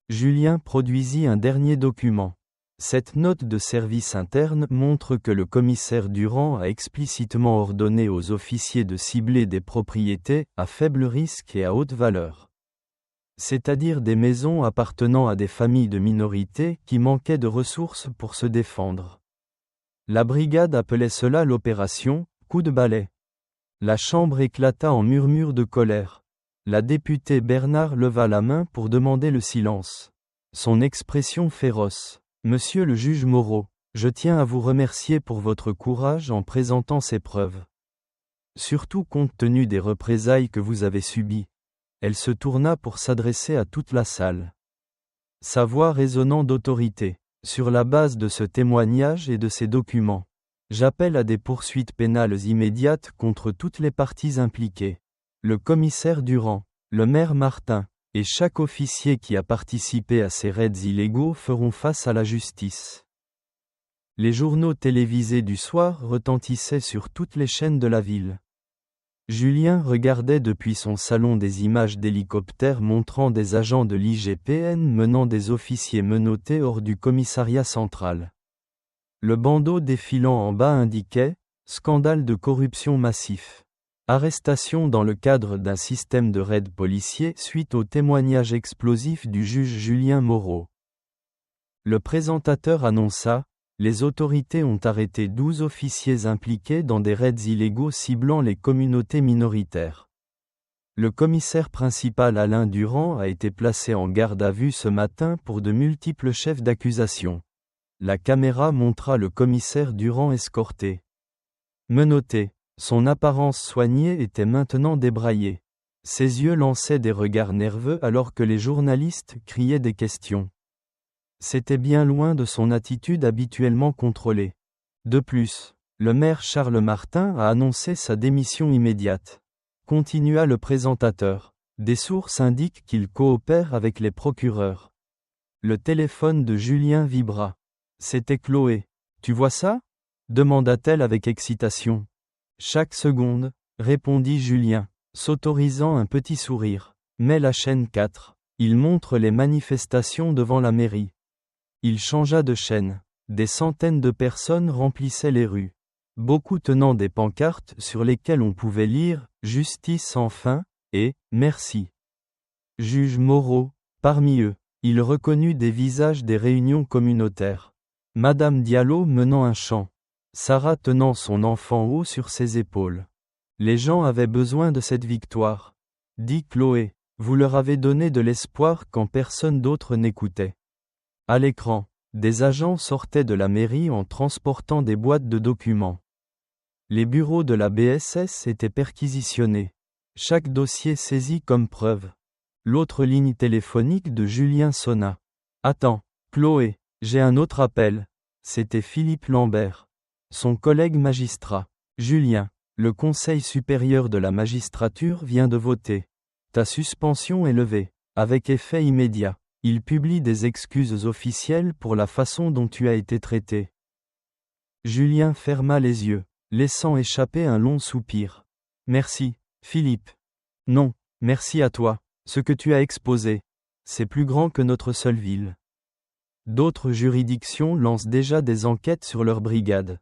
Julien produisit un dernier document. Cette note de service interne montre que le commissaire Durand a explicitement ordonné aux officiers de cibler des propriétés à faible risque et à haute valeur. C'est-à-dire des maisons appartenant à des familles de minorités qui manquaient de ressources pour se défendre. La brigade appelait cela l'opération « coup de balai ». La chambre éclata en murmures de colère. La députée Bernard leva la main pour demander le silence. Son expression féroce. « Monsieur le juge Moreau, je tiens à vous remercier pour votre courage en présentant ces preuves. Surtout compte tenu des représailles que vous avez subies. » Elle se tourna pour s'adresser à toute la salle. Sa voix résonnant d'autorité. Sur la base de ce témoignage et de ces documents, j'appelle à des poursuites pénales immédiates contre toutes les parties impliquées. Le commissaire Durand, le maire Martin, et chaque officier qui a participé à ces raids illégaux feront face à la justice. Les journaux télévisés du soir retentissaient sur toutes les chaînes de la ville. Julien regardait depuis son salon des images d'hélicoptères montrant des agents de l'IGPN menant des officiers menottés hors du commissariat central. Le bandeau défilant en bas indiquait « Scandale de corruption massif. Arrestation dans le cadre d'un système de raid policier suite au témoignage explosif du juge Julien Moreau. » Le présentateur annonça les autorités ont arrêté 12 officiers impliqués dans des raids illégaux ciblant les communautés minoritaires. Le commissaire principal Alain Durand a été placé en garde à vue ce matin pour de multiples chefs d'accusation. La caméra montra le commissaire Durand escorté. Menotté, son apparence soignée était maintenant débraillée. Ses yeux lançaient des regards nerveux alors que les journalistes criaient des questions. C'était bien loin de son attitude habituellement contrôlée. De plus, le maire Charles Martin a annoncé sa démission immédiate. Continua le présentateur. Des sources indiquent qu'il coopère avec les procureurs. Le téléphone de Julien vibra. C'était Chloé. « Tu vois ça ?» demanda-t-elle avec excitation. « Chaque seconde, » répondit Julien, s'autorisant un petit sourire. Mais la chaîne 4. Il montre les manifestations devant la mairie. Il changea de chaîne. Des centaines de personnes remplissaient les rues. Beaucoup tenant des pancartes sur lesquelles on pouvait lire « Justice enfin » et « Merci ». Juge Moreau, parmi eux, il reconnut des visages des réunions communautaires. Madame Diallo menant un chant. Sarah tenant son enfant haut sur ses épaules. Les gens avaient besoin de cette victoire. Dit Chloé, vous leur avez donné de l'espoir quand personne d'autre n'écoutait. À l'écran, des agents sortaient de la mairie en transportant des boîtes de documents. Les bureaux de la BSS étaient perquisitionnés. Chaque dossier saisi comme preuve. L'autre ligne téléphonique de Julien sonna. Attends, Chloé, j'ai un autre appel. C'était Philippe Lambert. Son collègue magistrat. Julien, le Conseil supérieur de la magistrature vient de voter. Ta suspension est levée, avec effet immédiat. Il publie des excuses officielles pour la façon dont tu as été traité. Julien ferma les yeux, laissant échapper un long soupir. Merci, Philippe. Non, merci à toi, ce que tu as exposé. C'est plus grand que notre seule ville. D'autres juridictions lancent déjà des enquêtes sur leur brigade.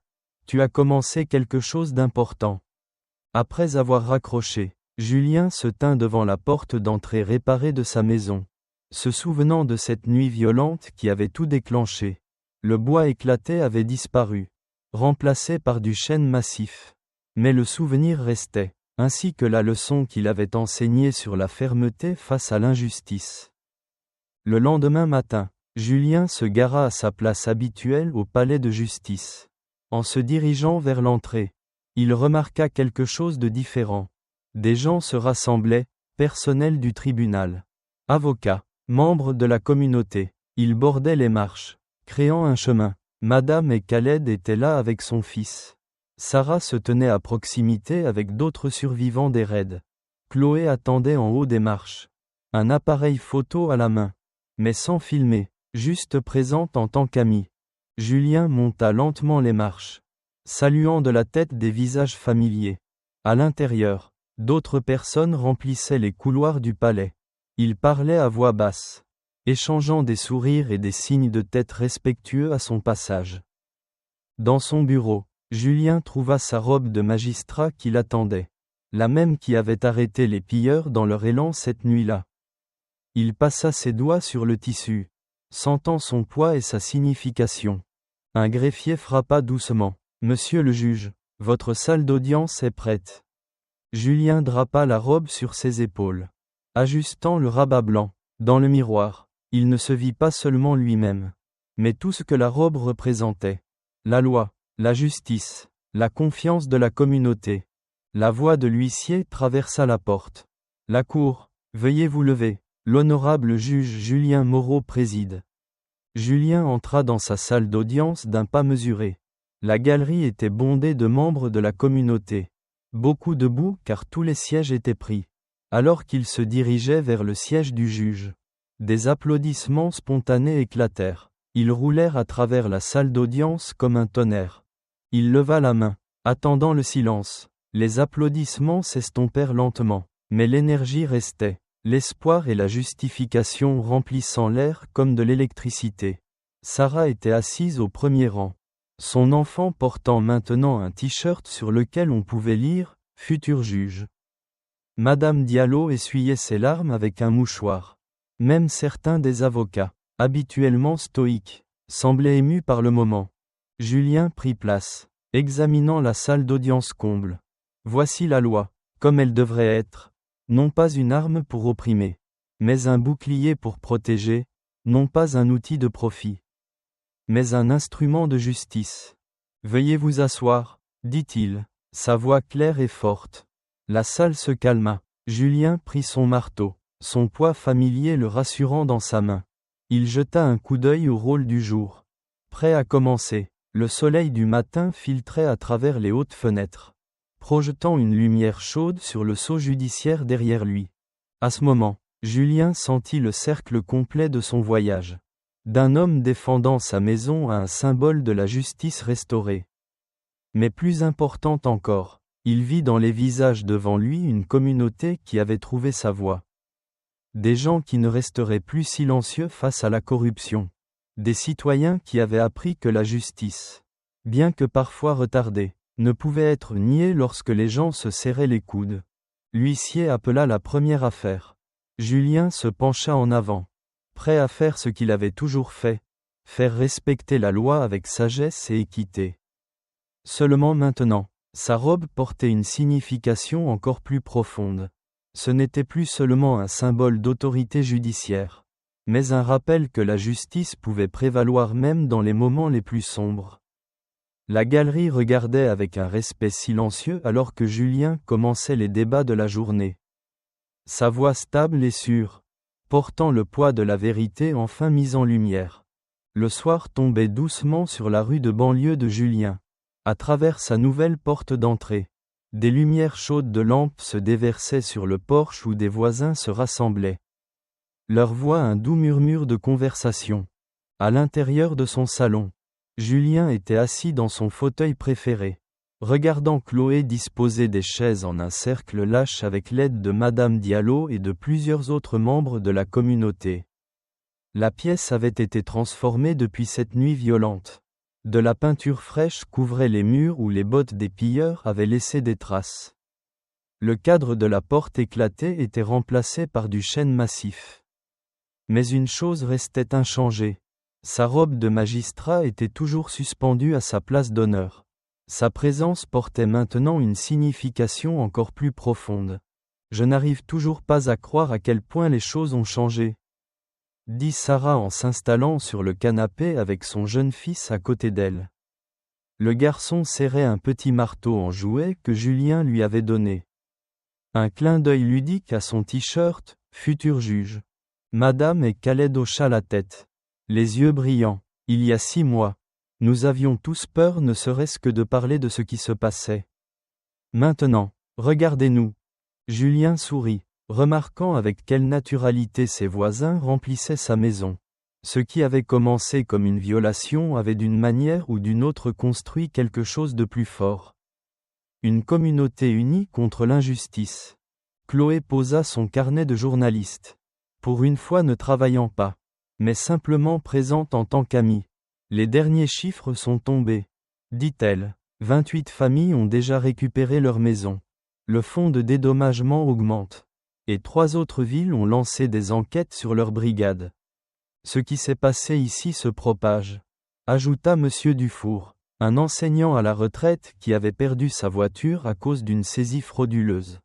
Tu as commencé quelque chose d'important. Après avoir raccroché, Julien se tint devant la porte d'entrée réparée de sa maison. Se souvenant de cette nuit violente qui avait tout déclenché. Le bois éclaté avait disparu, remplacé par du chêne massif. Mais le souvenir restait, ainsi que la leçon qu'il avait enseignée sur la fermeté face à l'injustice. Le lendemain matin, Julien se gara à sa place habituelle au palais de justice. En se dirigeant vers l'entrée, il remarqua quelque chose de différent. Des gens se rassemblaient, personnel du tribunal, avocats, membres de la communauté. Ils bordaient les marches, créant un chemin. Madame et Khaled étaient là avec son fils. Sarah se tenait à proximité avec d'autres survivants des raids. Chloé attendait en haut des marches. Un appareil photo à la main. Mais sans filmer, juste présente en tant qu'amie. Julien monta lentement les marches, saluant de la tête des visages familiers. À l'intérieur, d'autres personnes remplissaient les couloirs du palais. Ils parlaient à voix basse. échangeant des sourires et des signes de tête respectueux à son passage. Dans son bureau, Julien trouva sa robe de magistrat qui l'attendait. La même qui avait arrêté les pilleurs dans leur élan cette nuit-là. Il passa ses doigts sur le tissu, sentant son poids et sa signification. Un greffier frappa doucement. « Monsieur le juge, votre salle d'audience est prête. » Julien drapa la robe sur ses épaules. Ajustant le rabat blanc, dans le miroir, il ne se vit pas seulement lui-même, mais tout ce que la robe représentait. La loi, la justice, la confiance de la communauté. La voix de l'huissier traversa la porte. « La cour, veuillez vous lever, l'honorable juge Julien Moreau préside. » Julien entra dans sa salle d'audience d'un pas mesuré. La galerie était bondée de membres de la communauté. Beaucoup debout car tous les sièges étaient pris. Alors qu'il se dirigeait vers le siège du juge, des applaudissements spontanés éclatèrent. Ils roulèrent à travers la salle d'audience comme un tonnerre. Il leva la main, attendant le silence. Les applaudissements s'estompèrent lentement, mais l'énergie restait, l'espoir et la justification remplissant l'air comme de l'électricité. Sarah était assise au premier rang. Son enfant portant maintenant un t-shirt sur lequel on pouvait lire « Futur juge ». Madame Diallo essuyait ses larmes avec un mouchoir. Même certains des avocats, habituellement stoïques, semblaient émus par le moment. Julien prit place, examinant la salle d'audience comble. Voici la loi, comme elle devrait être. Non pas une arme pour opprimer, mais un bouclier pour protéger, non pas un outil de profit, mais un instrument de justice. Veuillez vous asseoir, dit-il, sa voix claire et forte. La salle se calma. Julien prit son marteau, son poids familier le rassurant dans sa main. Il jeta un coup d'œil au rôle du jour. Prêt à commencer, le soleil du matin filtrait à travers les hautes fenêtres, projetant une lumière chaude sur le sceau judiciaire derrière lui. À ce moment, Julien sentit le cercle complet de son voyage. D'un homme défendant sa maison à un symbole de la justice restaurée. Mais plus important encore, il vit dans les visages devant lui une communauté qui avait trouvé sa voie. Des gens qui ne resteraient plus silencieux face à la corruption. Des citoyens qui avaient appris que la justice, bien que parfois retardée, ne pouvait être niée lorsque les gens se serraient les coudes. L'huissier appela la première affaire. Julien se pencha en avant, prêt à faire ce qu'il avait toujours fait, faire respecter la loi avec sagesse et équité. Seulement maintenant, sa robe portait une signification encore plus profonde. Ce n'était plus seulement un symbole d'autorité judiciaire, mais un rappel que la justice pouvait prévaloir même dans les moments les plus sombres. La galerie regardait avec un respect silencieux alors que Julien commençait les débats de la journée. Sa voix stable et sûre, portant le poids de la vérité enfin mise en lumière. Le soir tombait doucement sur la rue de banlieue de Julien. À travers sa nouvelle porte d'entrée, des lumières chaudes de lampes se déversaient sur le porche où des voisins se rassemblaient. Leur voix un doux murmure de conversation. À l'intérieur de son salon, Julien était assis dans son fauteuil préféré, regardant Chloé disposer des chaises en un cercle lâche avec l'aide de Madame Diallo et de plusieurs autres membres de la communauté. La pièce avait été transformée depuis cette nuit violente. De la peinture fraîche couvrait les murs où les bottes des pilleurs avaient laissé des traces. Le cadre de la porte éclatée était remplacé par du chêne massif. Mais une chose restait inchangée. Sa robe de magistrat était toujours suspendue à sa place d'honneur. Sa présence portait maintenant une signification encore plus profonde. « Je n'arrive toujours pas à croire à quel point les choses ont changé, » dit Sarah en s'installant sur le canapé avec son jeune fils à côté d'elle. Le garçon serrait un petit marteau en jouet que Julien lui avait donné. Un clin d'œil ludique à son t-shirt, « Futur juge ». Madame et Khaled hocha la tête, les yeux brillants. Il y a 6 mois, nous avions tous peur ne serait-ce que de parler de ce qui se passait. Maintenant, regardez-nous. Julien sourit, remarquant avec quelle naturalité ses voisins remplissaient sa maison. Ce qui avait commencé comme une violation avait d'une manière ou d'une autre construit quelque chose de plus fort. Une communauté unie contre l'injustice. Chloé posa son carnet de journaliste. Pour une fois ne travaillant pas. mais simplement présente en tant qu'amie. Les derniers chiffres sont tombés. Dit-elle. 28 familles ont déjà récupéré leur maison. Le fonds de dédommagement augmente. Et 3 autres villes ont lancé des enquêtes sur leur brigade. Ce qui s'est passé ici se propage, ajouta M. Dufour, un enseignant à la retraite qui avait perdu sa voiture à cause d'une saisie frauduleuse.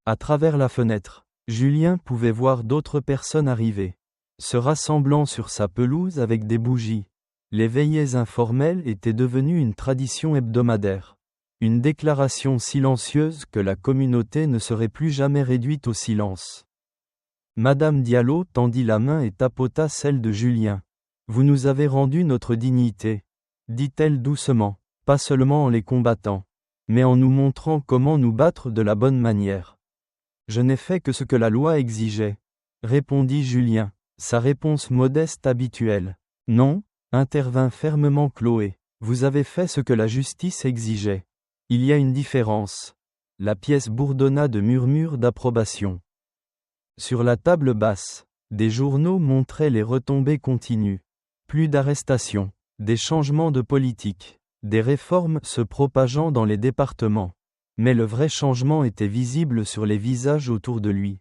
À travers la fenêtre, Julien pouvait voir d'autres personnes arriver, se rassemblant sur sa pelouse avec des bougies. Les veillées informelles étaient devenues une tradition hebdomadaire. Une déclaration silencieuse que la communauté ne serait plus jamais réduite au silence. Madame Diallo tendit la main et tapota celle de Julien. « Vous nous avez rendu notre dignité, » dit-elle doucement, pas seulement en les combattant, mais en nous montrant comment nous battre de la bonne manière. « Je n'ai fait que ce que la loi exigeait, » répondit Julien, sa réponse modeste habituelle. « Non, » intervint fermement Chloé, « vous avez fait ce que la justice exigeait. Il y a une différence. » La pièce bourdonna de murmures d'approbation. Sur la table basse, des journaux montraient les retombées continues. Plus d'arrestations, des changements de politique, des réformes se propageant dans les départements. Mais le vrai changement était visible sur les visages autour de lui.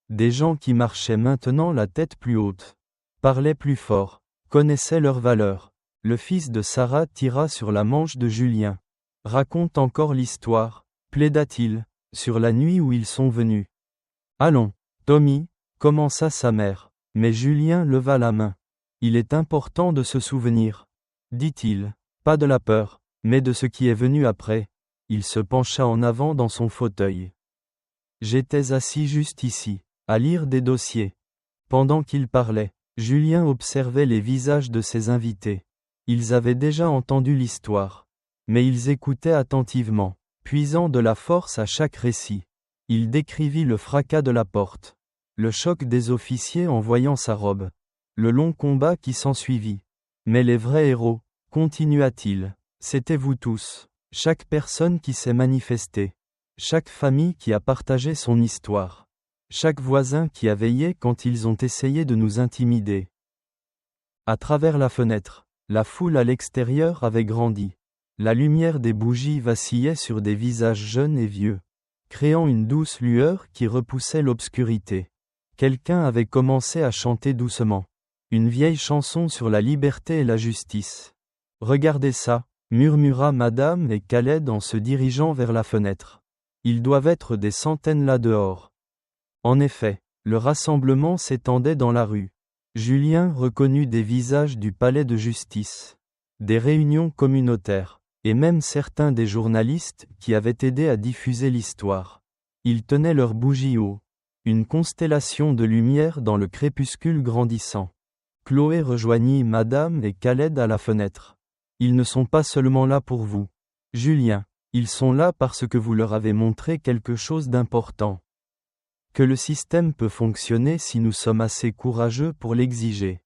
Des gens qui marchaient maintenant la tête plus haute, parlaient plus fort, connaissaient leurs valeurs. Le fils de Sarah tira sur la manche de Julien. « Raconte encore l'histoire, » plaida-t-il, sur la nuit où ils sont venus. « Allons, Tommy, » commença sa mère, mais Julien leva la main. « Il est important de se souvenir, » dit-il, pas de la peur, mais de ce qui est venu après. Il se pencha en avant dans son fauteuil. J'étais assis juste ici, à lire des dossiers. Pendant qu'il parlait, Julien observait les visages de ses invités. Ils avaient déjà entendu l'histoire. Mais ils écoutaient attentivement, puisant de la force à chaque récit. Il décrivit le fracas de la porte, le choc des officiers en voyant sa robe, le long combat qui s'ensuivit. Mais les vrais héros, continua-t-il, c'était vous tous, chaque personne qui s'est manifestée, chaque famille qui a partagé son histoire, chaque voisin qui a veillé quand ils ont essayé de nous intimider. À travers la fenêtre, la foule à l'extérieur avait grandi. La lumière des bougies vacillait sur des visages jeunes et vieux, créant une douce lueur qui repoussait l'obscurité. Quelqu'un avait commencé à chanter doucement. Une vieille chanson sur la liberté et la justice. « Regardez ça », murmura Madame et Khaled en se dirigeant vers la fenêtre. « Ils doivent être des centaines là dehors. » En effet, le rassemblement s'étendait dans la rue. Julien reconnut des visages du palais de justice, des réunions communautaires, et même certains des journalistes qui avaient aidé à diffuser l'histoire. Ils tenaient leurs bougies haut, une constellation de lumière dans le crépuscule grandissant. Chloé rejoignit Madame et Khaled à la fenêtre. Ils ne sont pas seulement là pour vous, Julien, ils sont là parce que vous leur avez montré quelque chose d'important. Que le système peut fonctionner si nous sommes assez courageux pour l'exiger.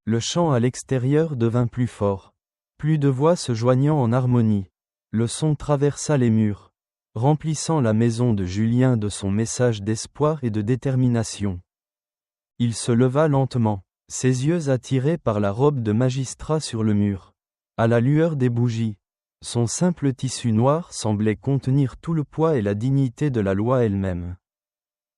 Le chant à l'extérieur devint plus fort. Plus de voix se joignant en harmonie. Le son traversa les murs, remplissant la maison de Julien de son message d'espoir et de détermination. Il se leva lentement, ses yeux attirés par la robe de magistrat sur le mur. À la lueur des bougies, son simple tissu noir semblait contenir tout le poids et la dignité de la loi elle-même.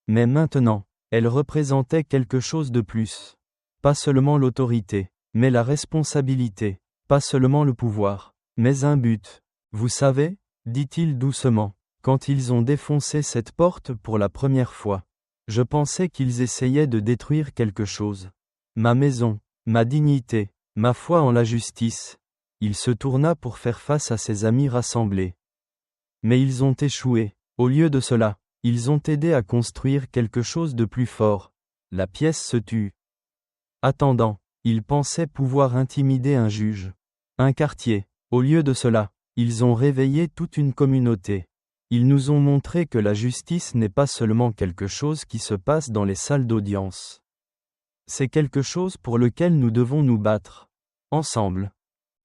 Mais maintenant, elle représentait quelque chose de plus. Pas seulement l'autorité, mais la responsabilité. Pas seulement le pouvoir, mais un but. Vous savez, dit-il doucement, quand ils ont défoncé cette porte pour la première fois, je pensais qu'ils essayaient de détruire quelque chose. Ma maison, ma dignité, ma foi en la justice. Il se tourna pour faire face à ses amis rassemblés. Mais ils ont échoué. Au lieu de cela, ils ont aidé à construire quelque chose de plus fort. La pièce se tut. Attendant, ils pensaient pouvoir intimider un juge, un quartier. Au lieu de cela, ils ont réveillé toute une communauté. Ils nous ont montré que la justice n'est pas seulement quelque chose qui se passe dans les salles d'audience. C'est quelque chose pour lequel nous devons nous battre. Ensemble.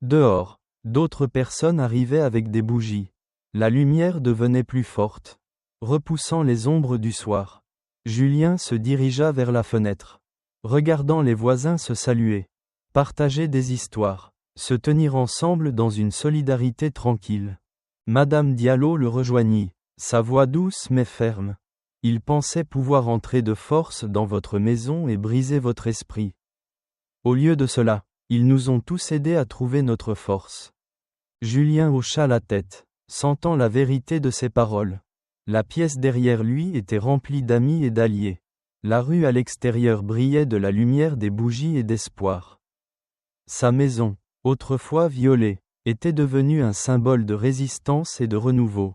Dehors, d'autres personnes arrivaient avec des bougies. La lumière devenait plus forte, repoussant les ombres du soir. Julien se dirigea vers la fenêtre. regardant les voisins se saluer, partager des histoires, se tenir ensemble dans une solidarité tranquille. Madame Diallo le rejoignit, sa voix douce mais ferme. Il pensait pouvoir entrer de force dans votre maison et briser votre esprit. Au lieu de cela, ils nous ont tous aidés à trouver notre force. Julien hocha la tête, sentant la vérité de ses paroles. La pièce derrière lui était remplie d'amis et d'alliés. La rue à l'extérieur brillait de la lumière des bougies et d'espoir. Sa maison, autrefois violée, était devenue un symbole de résistance et de renouveau.